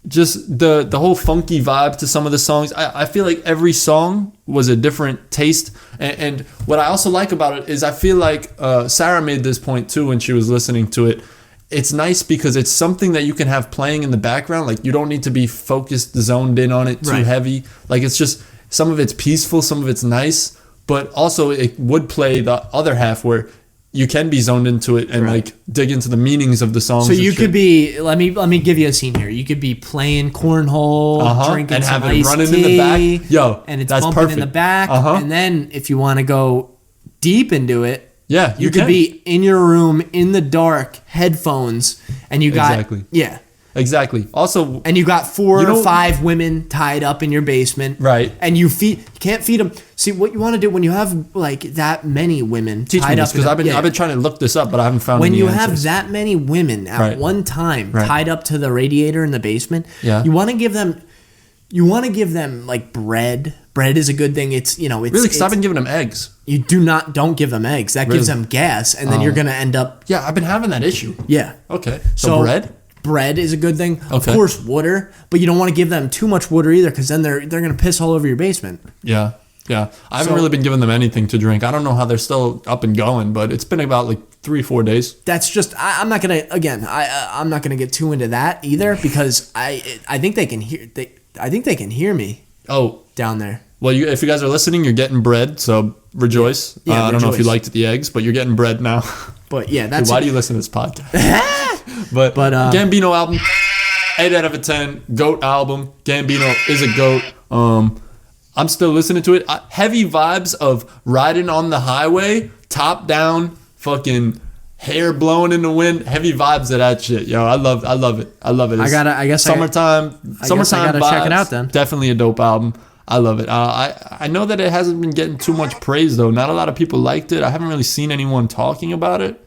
Just the whole funky vibe to some of the songs. I feel like every song was a different taste. And what I also like about it is I feel like Sarah made this point too when she was listening to it. It's nice because it's something that you can have playing in the background. Like you don't need to be focused, zoned in on it too heavy. Like it's just some of it's peaceful, some of it's nice, but also it would play the other half where you can be zoned into it and like dig into the meanings of the songs. So you could be, let me give you a scene here. You could be playing cornhole, drinking and some having iced running tea, in the back. And it's that's bumping perfect. in the back. And then if you want to go deep into it, you could be in your room in the dark, headphones, and you got Exactly. Also, and you got 4 or 5 women tied up in your basement. Right. And you can't feed them. See, what you want to do when you have like that many women tied up. Because I've been trying to look this up, but I haven't found. When any you answers. have that many women at one time tied up to the radiator in the basement, you want to give them. You want to give them like bread. Bread is a good thing. It's really because I've been giving them eggs. You don't give them eggs. That gives them gas, and then you're gonna end up. Yeah, I've been having that issue. Yeah. Okay. So bread. Bread is a good thing. Okay. Of course, water, but you don't want to give them too much water either, because then they're gonna piss all over your basement. Yeah. I haven't really been giving them anything to drink. I don't know how they're still up and going, but it's been about like 3-4 days. That's just. I'm not gonna. Again, I'm not gonna get too into that either, because I think they can hear. I think they can hear me. Oh, down there. Well, if you guys are listening, you're getting bread, so rejoice. I don't know if you liked the eggs, but you're getting bread now. But yeah, that's. Dude, why do you listen to this podcast? But Gambino album, 8 out of 10. GOAT album. Gambino is a GOAT. I'm still listening to it. Heavy vibes of riding on the highway, top down, fucking hair blowing in the wind. Heavy vibes of that shit, yo. I love it. I guess summertime vibes, check it out then. Definitely a dope album. I love it. I know that it hasn't been getting too much praise though. Not a lot of people liked it. I haven't really seen anyone talking about it,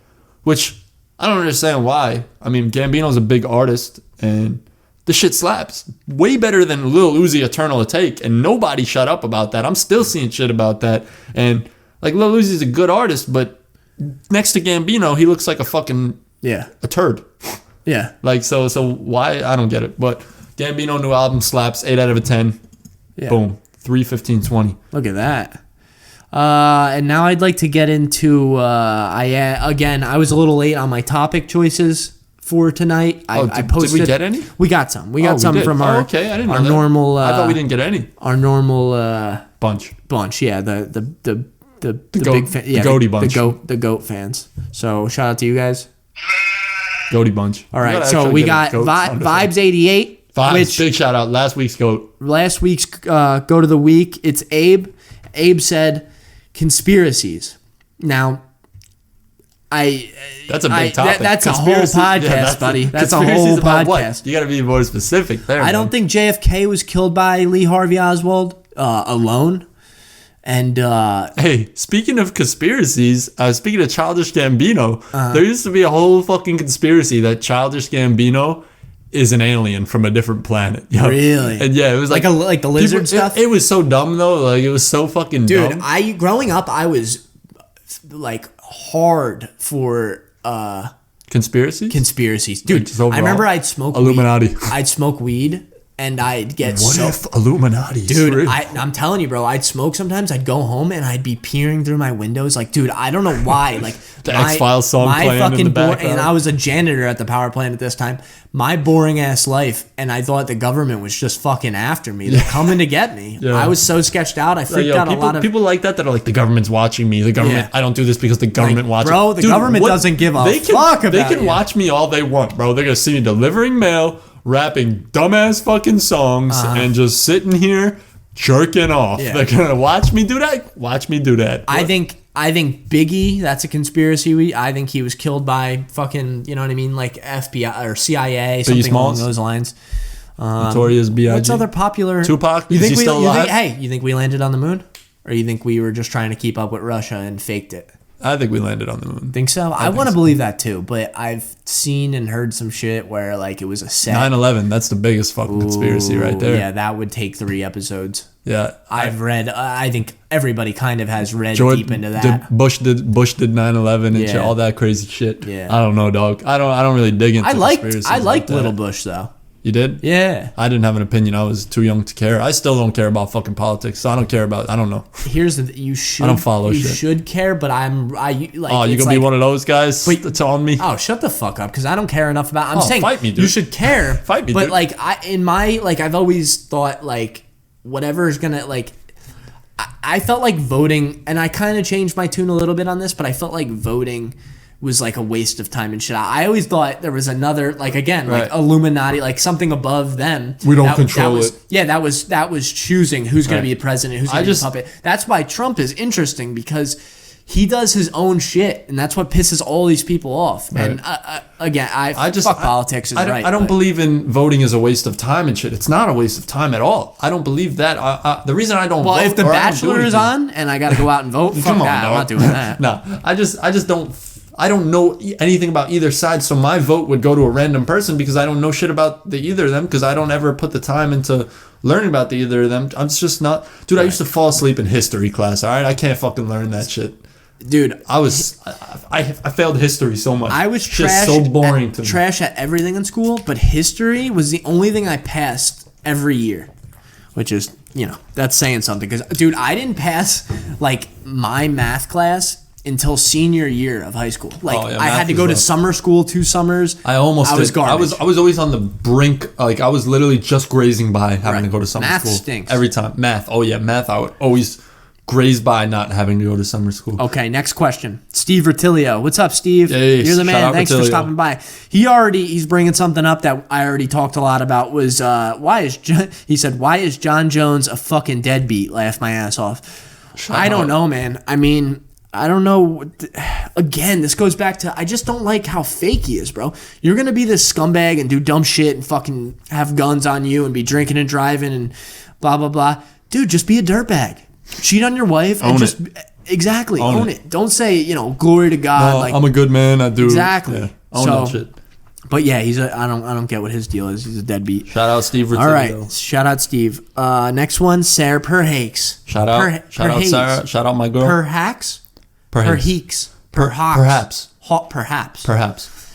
which I don't understand why. I mean, Gambino's a big artist and the shit slaps. Way better than Lil Uzi Eternal Take, and nobody shut up about that. I'm still seeing shit about that. And like Lil Uzi's a good artist, but next to Gambino, he looks like a fucking a turd. Yeah. Like so why? I don't get it. But Gambino new album slaps. 8 out of 10. Yeah. Boom. 3/15/20. Look at that. And now I'd like to get into I was a little late on my topic choices for tonight. I posted. Did we get any? We got some. We got some from our I didn't know our that. normal. I thought we didn't get any. Our normal bunch. Yeah, the goat, big fan, yeah, the goaty bunch. The goat fans. So shout out to you guys. Goaty bunch. All right, so we got Vibes 88. Vibes, big shout out. Last week's goat. Last week's goat of the week. It's Abe. Abe said conspiracies. Now. That's a big topic. That's a whole podcast, buddy. That's a whole podcast. What? You got to be more specific there. I don't think JFK was killed by Lee Harvey Oswald alone. And hey, speaking of conspiracies, speaking of Childish Gambino, there used to be a whole fucking conspiracy that Childish Gambino is an alien from a different planet. Yo. Really? And yeah, it was like the lizard stuff. It was so dumb though. Like it was so fucking dumb. Dude, growing up, I was like hard for conspiracies. Dude, I remember I'd smoke Illuminati. Weed. I'd smoke weed and I'd get what if Illuminati? Dude, I'm telling you, bro, I'd smoke sometimes. I'd go home and I'd be peering through my windows like, dude, I don't know why. Like the X-Files song playing in the background. And I was a janitor at the power plant at this time. My boring ass life, and I thought the government was just fucking after me. They're coming to get me. Yeah. I was so sketched out. I freaked out a lot of people like that are like, the government's watching me. The government. Yeah. I don't do this because the government watches. Bro, the government doesn't give a fuck about They can watch me all they want, bro. They're gonna see me delivering mail, rapping dumbass fucking songs, and just sitting here jerking off. Yeah. They're gonna watch me do that. Watch me do that. I think Biggie, that's a conspiracy. I think he was killed by fucking, you know what I mean, like FBI or CIA, something along those lines. Notorious B.I.G. What's other popular? Tupac? Is he still alive? You think we landed on the moon? Or you think we were just trying to keep up with Russia and faked it? I think we landed on the moon. Think so? I want to believe that too, but I've seen and heard some shit where like it was a set. 9/11, that's the biggest fucking conspiracy right there. Yeah, that would take 3 episodes. Yeah. I've read, I think everybody kind of has read deep into that. Bush did 9/11 and shit, all that crazy shit. Yeah. I don't know, dog. I don't really dig into conspiracies. I liked Little Bush though. You did? Yeah. I didn't have an opinion. I was too young to care. I still don't care about fucking politics. So I don't care about. I don't know. Here's the you should. I don't follow shit. You should care, but like. Oh, you gonna be one of those guys that's on me? Oh, shut the fuck up, because I don't care enough about. I'm saying fight me, dude. You should care. Fight me, but dude. Like I've always thought like whatever is gonna like. I felt like voting, and I kind of changed my tune a little bit on this, but I felt like voting was like a waste of time and shit. I always thought there was another, like again, like Illuminati, like something above them. We don't control it. Yeah, that was choosing who's going to be the president, who's going to be the puppet. That's why Trump is interesting, because he does his own shit, and that's what pisses all these people off. Right. And again, fuck politics. I don't believe in voting as a waste of time and shit. It's not a waste of time at all. I don't believe that. The reason I don't vote. Well, if The Bachelor is on and I got to go out and vote, fuck that. I'm not doing that. No, I just don't. I don't know anything about either side, so my vote would go to a random person because I don't know shit about either of them, because I don't ever put the time into learning about either of them. I'm just not... Dude, I used to fall asleep in history class, all right? I can't fucking learn that shit. Dude, I failed history so much. I was just so boring to me. Trash at everything in school, but history was the only thing I passed every year, which is, that's saying something. Because, dude, I didn't pass, like, my math class until senior year of high school. Like, I had to go to summer school 2 summers. I was garbage. I was always on the brink. Like, I was literally just grazing by having to go to summer school. Math stinks. Every time. Math. Oh, yeah, math. I would always grazed by not having to go to summer school. Okay, next question. Steve Rotilio. What's up, Steve? Hey, you're the man. Thanks for Rotilio. stopping by. He's bringing something up that I already talked a lot about. Was he said, why is Jon Jones a fucking deadbeat? Laughed my ass off. I don't know, man. I mean, I don't know. Again, this goes back to I just don't like how fake he is, bro. You're gonna be this scumbag and do dumb shit and fucking have guns on you and be drinking and driving and blah blah blah. Dude, just be a dirtbag. Cheat on your wife and just exactly own it. Don't say, glory to God. No, like I'm a good man. I do exactly. Yeah, own that shit. But yeah, I don't get what his deal is. He's a deadbeat. Shout out Steve Rotilio. All right, shout out Steve. Next one, Sarah Perhakes. Shout out Sarah. Shout out my girl. Perhakes. Perhakes. Perhaps.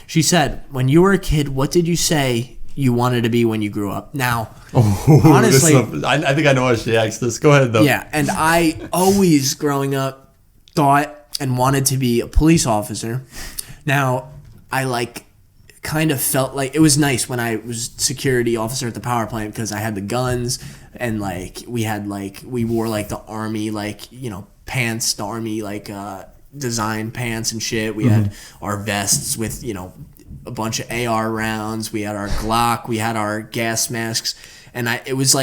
She said, when you were a kid, what did you say you wanted to be when you grew up? Now, honestly, I think I know why she asked this. Go ahead, though. Yeah, and I always, growing up, thought and wanted to be a police officer. Now, I kind of felt like it was nice when I was security officer at the power plant because I had the guns and we wore the army pants, the army design pants and shit. We had our vests with a bunch of AR rounds. We had our Glock. We had our gas masks. And it was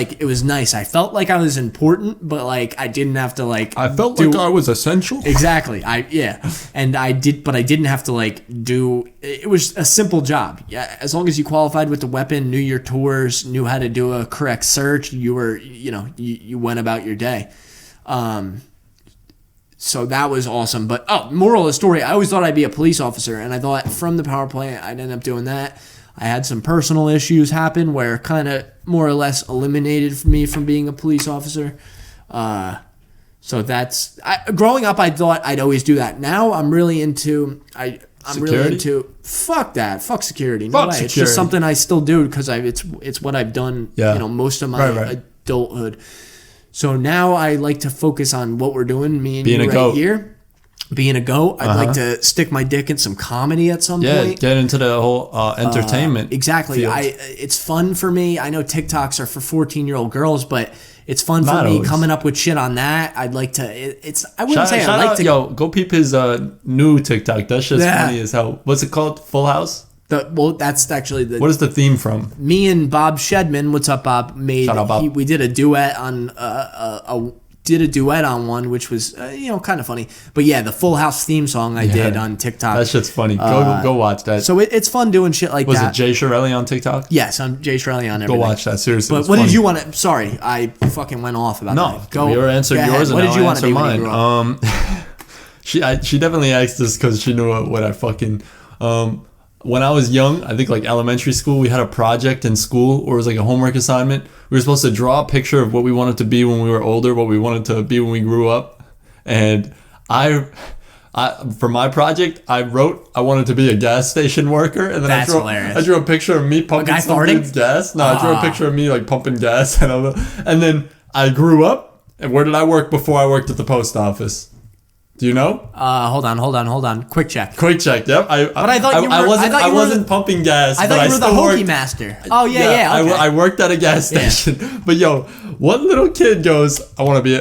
nice. I felt like I was important, but I didn't have to I felt like I was essential. Exactly. And I didn't have to do. It was a simple job. Yeah, as long as you qualified with the weapon, knew your tours, knew how to do a correct search, you were you went about your day. So that was awesome. But moral of the story, I always thought I'd be a police officer, and I thought from the power plant I'd end up doing that. I had some personal issues happen where kind of more or less eliminated me from being a police officer. So that's growing up. I thought I'd always do that. Now I'm really into fuck that. Fuck security. No way. It's just something I still do because it's what I've done. Most of my adulthood. So now I like to focus on what we're doing. Me and you right here. Being a goat, I'd like to stick my dick in some comedy at some point. Yeah, get into the whole entertainment. Exactly. Field. It's fun for me. I know TikToks are for 14-year-old girls, but it's fun for me coming up with shit on that. I'd like to. I wouldn't say I like to. Yo, go peep his new TikTok. That shit's funny as hell. What's it called? Full House. That's actually What is the theme from? Me and Bob Shedman. What's up, Bob? Shout out, Bob. We did a duet on on one, which was kind of funny. But yeah, the Full House theme song I did on TikTok. That shit's funny. Go watch that. So it's fun doing shit like that. Was it Jay Shirelli on TikTok? Yes, I'm Jay Shirelli on everything. Go watch that, seriously. But what did you want to? Sorry, I fucking went off about that. No, you answered yours and what did you want to be mine. When you grew up? She definitely asked this because she knew what I fucking. When I was young, I think elementary school, we had a project in school, or it was a homework assignment. We were supposed to draw a picture of what we wanted to be when we were older, what we wanted to be when we grew up. And I for my project, I wrote I wanted to be a gas station worker, and then I drew a picture of me pumping some dude's gas. No, I drew a picture of me pumping gas, and then I grew up. And where did I work before I worked at the post office? Do you know? Hold on. Quick check. Yep. I wasn't pumping gas. I thought you were the Hokey master. Oh yeah. Okay. I worked at a gas station. Yeah. But yo, what little kid goes? I want to be.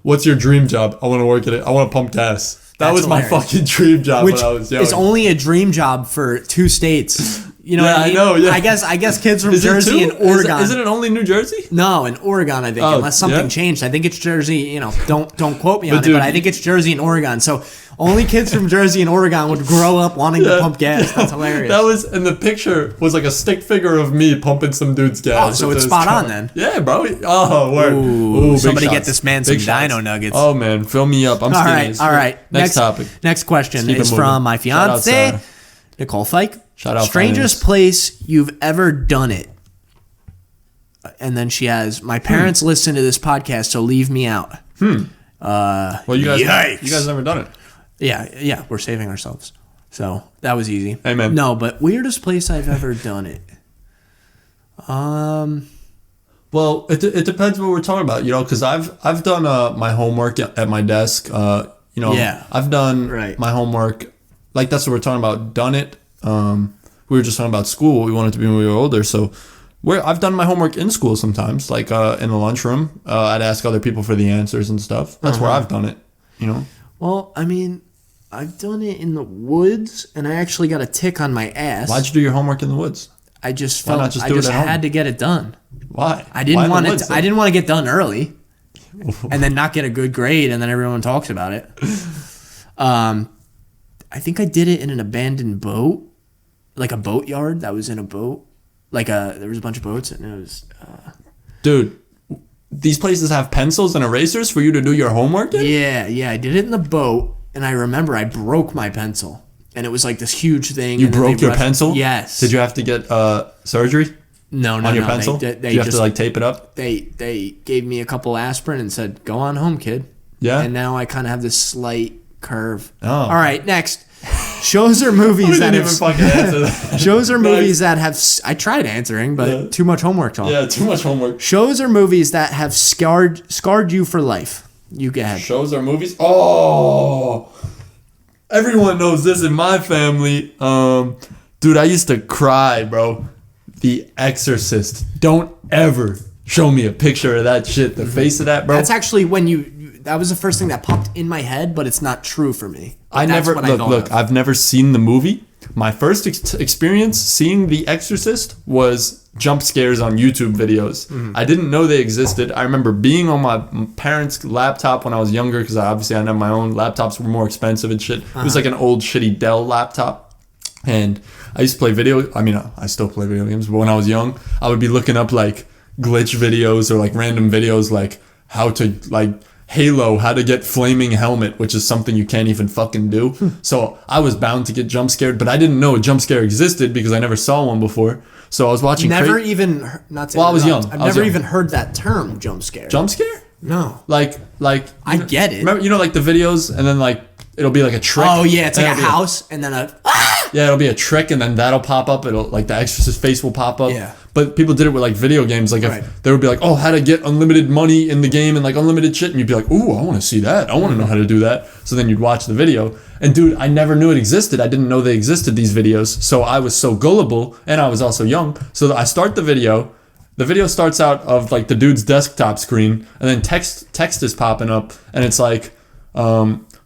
What's your dream job? I want to work at it. I want to pump gas. That was hilarious. My fucking dream job when I was young. It's only a dream job for 2 states. You know what I mean? I know, yeah. I guess kids from Jersey and Oregon. Isn't it only New Jersey? No, in Oregon, I think, unless something changed. I think it's Jersey, don't quote me on it, but I think it's Jersey and Oregon. So only kids from Jersey and Oregon would grow up wanting to pump gas. That's hilarious. And the picture was a stick figure of me pumping some dude's gas. Oh, so it's spot on then. Yeah, bro. Oh, word. Ooh, somebody get this man some dino nuggets. Oh, man. Fill me up. I'm skinny. All right. Next topic. Next question is from my fiance, Nicole Fike. Shout out. Strangest place you've ever done it. And then she has, my parents listen to this podcast, so leave me out. Well, you guys never done it. Yeah, we're saving ourselves. So that was easy. Amen. No, but weirdest place I've ever done it. Well, it depends what we're talking about, because I've done my homework at my desk. I've done my homework. That's what we're talking about. Done it. We were just talking about school, what we wanted to be when we were older. So Where I've done my homework in school sometimes, like in the lunchroom. I'd ask other people for the answers and stuff. That's where I've done it, you know? Well, I mean, I've done it in the woods, and I actually got a tick on my ass. Why'd you do your homework in the woods? I just felt I just had to get it done. Why? I didn't want it. I didn't want to get done early, and then not get a good grade, and then everyone talks about it. I think I did it in an abandoned boat, like a boatyard that was in a boat. There was a bunch of boats, and it was. Dude, these places have pencils and erasers for you to do your homework in? Yeah, I did it in the boat, and I remember I broke my pencil, and it was like this huge thing. You broke your pencil? Yes. Did you have to get surgery? No. On your pencil? Did you have to like tape it up? They gave me a couple aspirin and said, "Go on home, kid." Yeah. And now I kind of have this slight curve. Oh. All right, next. Shows or movies that have fucking answer that. Shows or movies that have. I tried answering, but too much homework talk. Yeah, too much homework. Shows or movies that have scarred you for life. You go ahead. Shows or movies? Oh, everyone knows this in my family. Dude, I used to cry, bro. The Exorcist. Don't ever show me a picture of that shit. The face of that, bro. That's actually that was the first thing that popped in my head, but it's not true for me. I've never seen the movie. My first experience seeing The Exorcist was jump scares on YouTube videos. I didn't know they existed. I remember being on my parents' laptop when I was younger, because obviously I didn't have my own. Laptops were more expensive and shit. It was like an old shitty Dell laptop. And I used to play I still play video games, but when I was young, I would be looking up like glitch videos or like random videos like how to like Halo, how to get flaming helmet, which is something you can't even fucking do. So I was bound to get jump scared, but I didn't know a jump scare existed because I never saw one before. So I was watching. I was young. I've never even heard that term, jump scare. Jump scare? No. Like I get it. Remember, like the videos, and then like it'll be like a trick. Oh yeah, it's like a house, and then yeah, it'll be a trick, and then that'll pop up. It'll like the Exorcist face will pop up. Yeah. But people did it with like video games. Like if they would be like, oh, how to get unlimited money in the game and like unlimited shit, and you'd be like, ooh, I want to see that. I want to know how to do that. So then you'd watch the video. And dude, I never knew it existed. I didn't know they existed, these videos. So I was so gullible, and I was also young. So I start the video. The video starts out of like the dude's desktop screen, and then text is popping up, and it's like,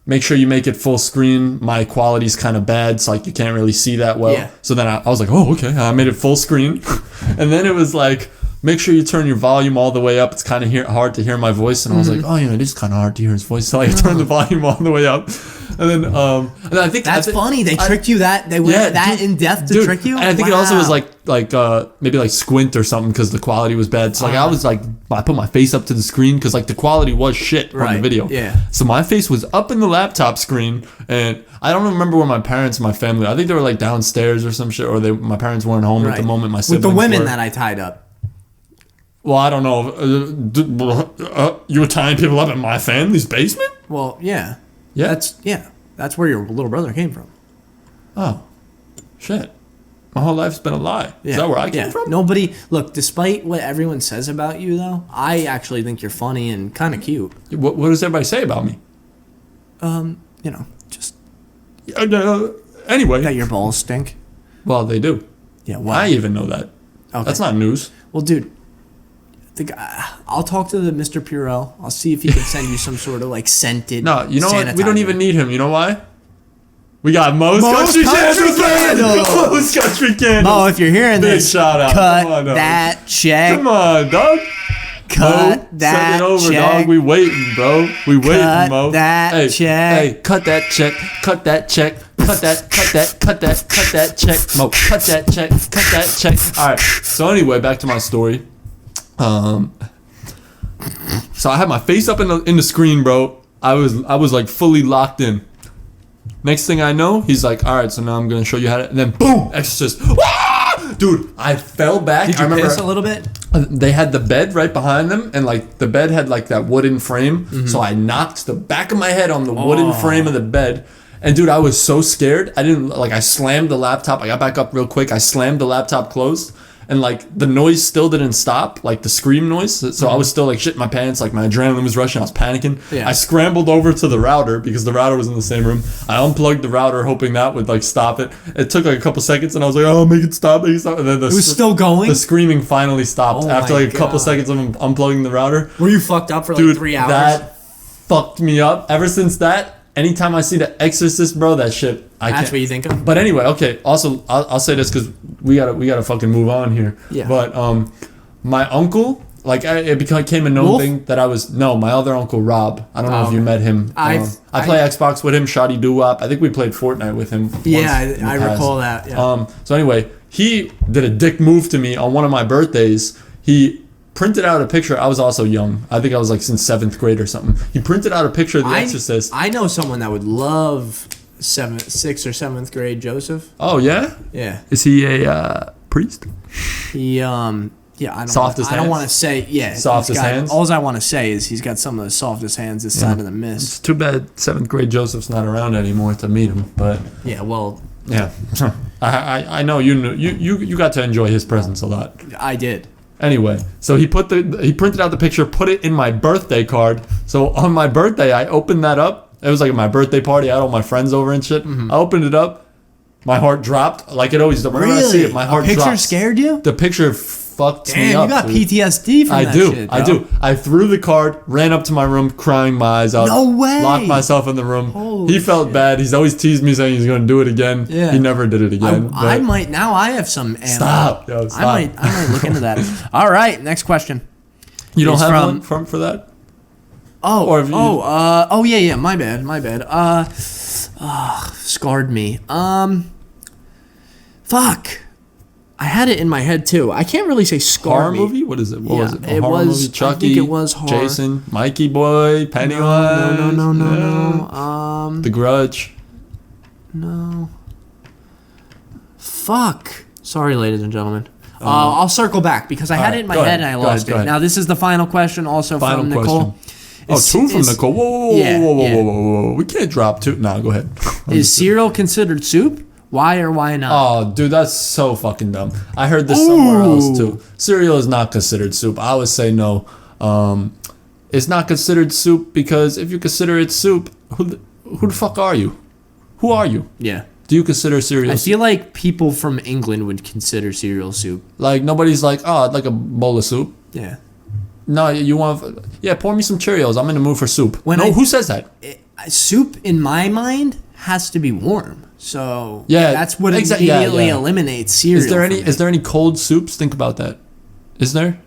make sure you make it full screen. My quality's kind of bad, so like you can't really see that well. Yeah. So then I was like, oh, okay. I made it full screen. And then it was like, make sure you turn your volume all the way up. It's kind of hard to hear my voice. And I was like, oh, it is kind of hard to hear his voice. So I turned the volume all the way up. And then I think that's funny. They tricked you that they went that in depth to trick you. And I think it also was like maybe like squint or something because the quality was bad. So like I was like, I put my face up to the screen because like the quality was shit on the video. Yeah. So my face was up in the laptop screen, and I don't remember where my parents and my family. I think they were like downstairs or some shit, or my parents weren't home at the moment. My siblings with the women were. that I tied up. Well, I don't know. You were tying people up in my family's basement? Well, yeah. Yeah. That's where your little brother came from. Oh, shit. My whole life's been a lie. Yeah. Is that where I came from? Nobody, look, despite what everyone says about you, though, I actually think you're funny and kind of cute. What does everybody say about me? Just... anyway. That your balls stink. Well, they do. Yeah, well. I even know that. Okay. That's not news. Well, dude, I'll talk to the Mr. Purell. I'll see if he can send you some sort of like scented. No, you know sanitizer. what? We don't even need him. You know why? We got Mo's Country Candle. Mo's Country Candle. Mo, if you're hearing big this, shout out. Cut that check. Come on, dog. Cut Mo, that send it over, check. Dog. We waiting, bro. We waiting, Mo. That check. Hey, cut that check. Cut that check. Cut that check. Mo, cut that check. Cut that check. All right. So anyway, back to my story. So I had my face up in the screen, bro. I was like fully locked in. Next thing I know, he's like, all right, so now I'm gonna show you how to. And then boom, Exorcist. Dude, I fell back. Did you piss a little bit? They had the bed right behind them, and like the bed had like that wooden frame. Mm-hmm. So I knocked the back of my head on the wooden frame of the bed. And dude, I was so scared. I slammed the laptop. I got back up real quick. I slammed the laptop closed. and like the noise still didn't stop, like the scream noise. So I was still like shitting my pants, like my adrenaline was rushing, I was panicking. I scrambled over to the router because the router was in the same room. I unplugged the router hoping that would like stop it. It took like a couple seconds and I was like, oh, make it stop. And then it was still going? The screaming finally stopped after like a couple seconds of unplugging the router. Were you fucked up for like 3 hours? That fucked me up. Ever since that, anytime I see The Exorcist, bro, that shit, That's what you think of? But anyway, okay. Also, I'll say this because we gotta fucking move on here. Yeah. But my uncle, like, it became a known thing that my other uncle Rob. I don't know if you met him. I play Xbox with him. Shoddy Doo-Wop. I think we played Fortnite with him. Yeah, I recall that. Yeah. So anyway, he did a dick move to me on one of my birthdays. He printed out a picture. I was also young. I think I was like in 7th grade or something. He printed out a picture of The Exorcist. I know someone that would love 6th or 7th grade Joseph. Oh yeah? Yeah. Is he a priest? He yeah, I don't want to say softest hands. All I want to say is he's got some of the softest hands this side of the mist. It's too bad 7th grade Joseph's not around anymore to meet him, but yeah, well, yeah. I know you got to enjoy his presence a lot. I did. Anyway, so he printed out the picture, put it in my birthday card. So on my birthday, I opened that up. It was like my birthday party. I had all my friends over and shit. I opened it up. My heart dropped like it always does. Whenever I see it, my heart drops. The picture scared you? The picture fucked me up. Damn, you got PTSD from that shit, bro. I do. I threw the card, ran up to my room, crying my eyes out. No way. Locked myself in the room. He felt bad. He's always teased me saying he's going to do it again. Yeah. He never did it again. I might now. I have some ammo. Stop. Yo, stop. I might look into that. All right, next question. You don't have one for that? Yeah. My bad. Scarred me. Fuck. I had it in my head too. I can't really say scar horror me. movie? What is it? What was it? It horror was movie? Chucky. I think it was horror. Jason, Mikey Boy, Pennywise. No. The Grudge. No. Fuck. Sorry, ladies and gentlemen. I'll circle back because I had it in my head and I lost it. Now this is the final question, also from Nicole. Two from Nicole. Whoa. We can't drop two. No, go ahead. Is cereal considered soup? Why or why not? Oh, dude, that's so fucking dumb. I heard this somewhere else too. Cereal is not considered soup. I would say no. It's not considered soup because if you consider it soup, who the fuck are you? Who are you? Yeah. Do you consider cereal soup? I feel like people from England would consider cereal soup. Like nobody's like, oh, I'd like a bowl of soup. Yeah. No, you want? Yeah, pour me some Cheerios. I'm in the mood for soup. Who says that? Soup, in my mind, has to be warm. So yeah, that's what immediately eliminates cereal. Is there any cold soups? Think about that. Is there?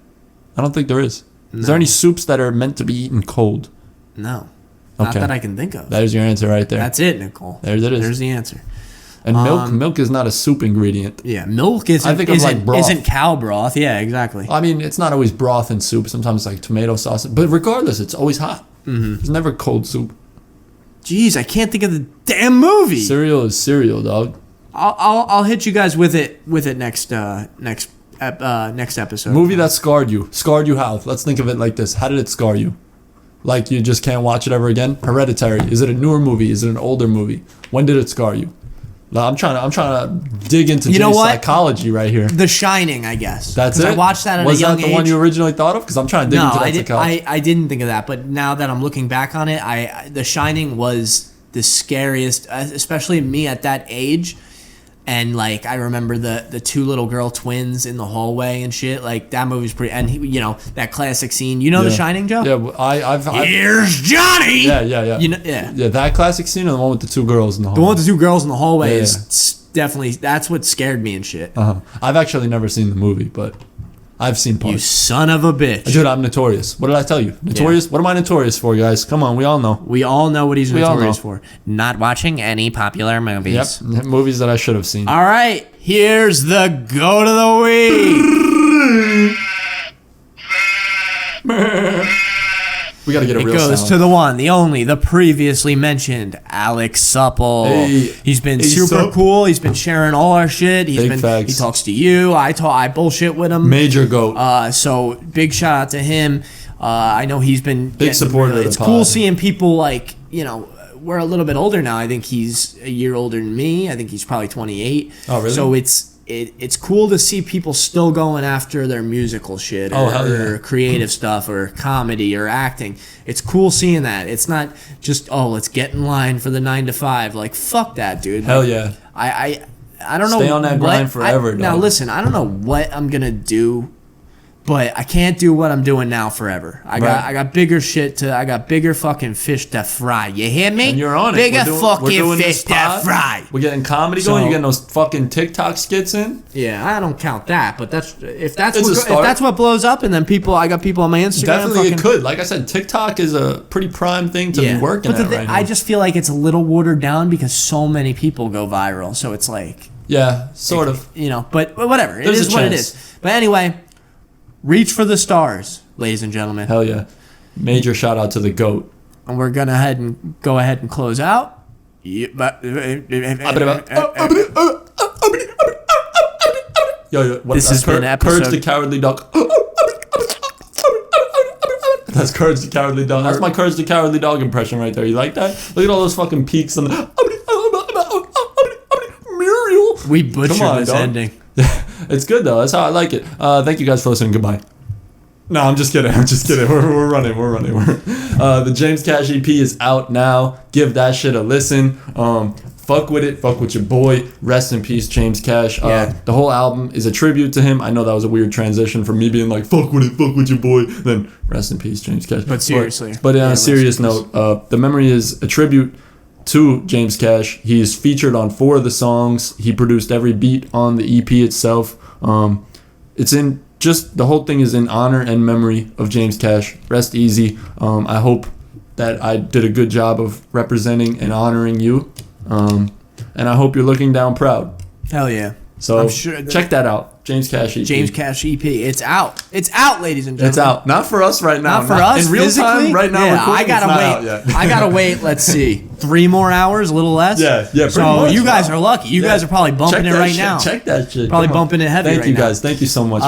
I don't think there is. No. Is there any soups that are meant to be eaten cold? No. Not that I can think of. That is your answer right there. That's it, Nicole. There it is. There's the answer. And milk is not a soup ingredient. Yeah, milk isn't cow broth. Yeah, exactly. I mean, it's not always broth and soup. Sometimes it's like tomato sauce. But regardless, it's always hot. Mm-hmm. It's never cold soup. Jeez, I can't think of the damn movie. Cereal is cereal, dog. I'll hit you guys with it next episode. Movie that scarred you. Scarred you how? Let's think of it like this. How did it scar you? Like you just can't watch it ever again? Hereditary. Is it a newer movie? Is it an older movie? When did it scar you? I'm trying to dig into Jay's psychology right here. The Shining, I guess. That's it. I watched that at a young age. Was that the one you originally thought of? Because I'm trying to dig into that psychology. I didn't think of that, but now that I'm looking back on it, The Shining was the scariest, especially me at that age. And like I remember the two little girl twins in the hallway and shit. Like that movie's pretty. And that classic scene. You know The Shining, Joe? Yeah, I've here's Johnny. Yeah. Yeah, that classic scene or the one with the two girls in the hallway. The one with the two girls in the hallway is definitely that's what scared me and shit. I've actually never seen the movie, but I've seen parts. You son of a bitch. Dude, I'm notorious. What did I tell you? Notorious? Yeah. What am I notorious for, guys? Come on, we all know. We all know what he's notorious for. Not watching any popular movies. Yep, movies that I should have seen. All right, here's the goat of the week. We gotta get a real sound. It goes to the one, the only, the previously mentioned Alex Supple. Hey, he's been super cool. He's been sharing all our shit. He talks to you. I bullshit with him. Major goat. So big shout out to him. I know he's been big supporter. It's cool seeing people like we're a little bit older now. I think he's a year older than me. I think he's probably 28. Oh really? So it's it's cool to see people still going after their musical shit or creative stuff or comedy or acting. It's cool seeing that. It's not just, let's get in line for the 9 to 5. Like, fuck that, dude. Hell yeah. I don't know. Stay on that grind forever, now listen, I don't know what I'm gonna do, but I can't do what I'm doing now forever. I got bigger shit I got bigger fucking fish to fry. You hear me? And you're on it. Bigger fucking fish to fry. We're getting comedy going. You're getting those fucking TikTok skits in. Yeah, I don't count that, but if that's what blows up, and then I got people on my Instagram. Definitely it could. Like I said, TikTok is a pretty prime thing to be working at right now. I just feel like it's a little watered down because so many people go viral. So it's like, yeah, sort of. But whatever. It is what it is. But anyway. Reach for the stars, ladies and gentlemen. Hell yeah. Major shout out to the GOAT. And we're going to go ahead and close out. Yo, this has been episode... Courage the Cowardly Dog. That's Courage the Cowardly Dog. That's my Courage the Cowardly Dog impression right there. You like that? Look at all those fucking peaks on the... Muriel. We butchered this ending. It's good though. That's how I like it. Thank you guys for listening. Goodbye. No, I'm just kidding. We're running. The James Cash EP is out now. Give that shit a listen. Fuck with it. Fuck with your boy. Rest in peace, James Cash. The whole album is a tribute to him. I know that was a weird transition from me being like, fuck with it, fuck with your boy. Then rest in peace, James Cash. But seriously. But on a serious note, The Memory is a tribute to James Cash. He is featured on 4 of the songs. He produced every beat on the EP itself. It's in just the whole thing is in honor and memory of James Cash. Rest easy. I hope that I did a good job of representing and honoring you. And I hope you're looking down proud. Hell yeah. So I'm sure check that out. James Cash EP. James Cash EP. It's out. It's out, ladies and gentlemen. It's out. Not for us right now. Not for us. In real physically? time right now. Yeah, I gotta wait. I gotta wait. Let's see. 3 more hours, a little less. Yeah. So much, you guys are lucky. You guys are probably bumping it right now. Check that shit. Probably bumping it heavy right now. Thank you guys. Thank you so much.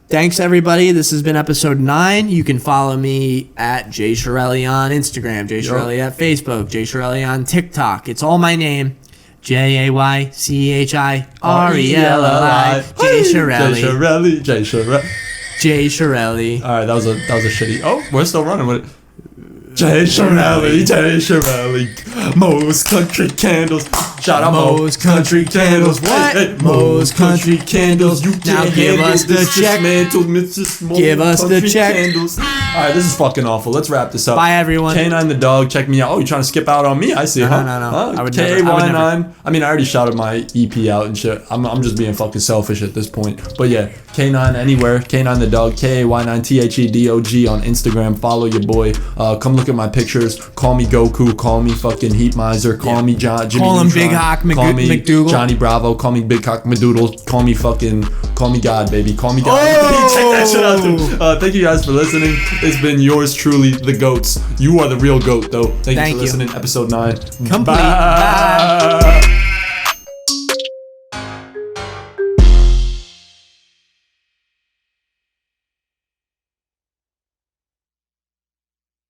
Thanks everybody. This has been episode 9. You can follow me at Jay Shirelli on Instagram, Jay Shirelli at Facebook, Jay Shirelli on TikTok. It's all my name. JayChirelli. Jay Shirelli. All right, that was a shitty. Oh, we're still running with it. Jay Shirelli, Moe's Country Candles. Shout out Moe's Country Candles. What? Hey, Moe's Country Candles. You now give us the check. Give us the check. Candles. All right, this is fucking awful. Let's wrap this up. Bye, everyone. K9 the dog, check me out. Oh, you're trying to skip out on me? I see. No. I would KY9. I mean, I already shouted my EP out and shit. I'm just being fucking selfish at this point. But yeah, K9 anywhere. K9 the dog. KAY9 THEDOG on Instagram. Follow your boy. Come look at my pictures. Call me Goku. Call me fucking Heat Miser. Call me Jimmy Call him Neutron. Big Hawk Call me McDougal. Johnny Bravo. Call me Big Cock Madoodle. Call me God, baby. Call me God. Check that shit out too. Thank you guys for listening. It's been yours truly, the GOATs. You are the real GOAT though. Thank you for listening. Episode 9. Complete. Bye.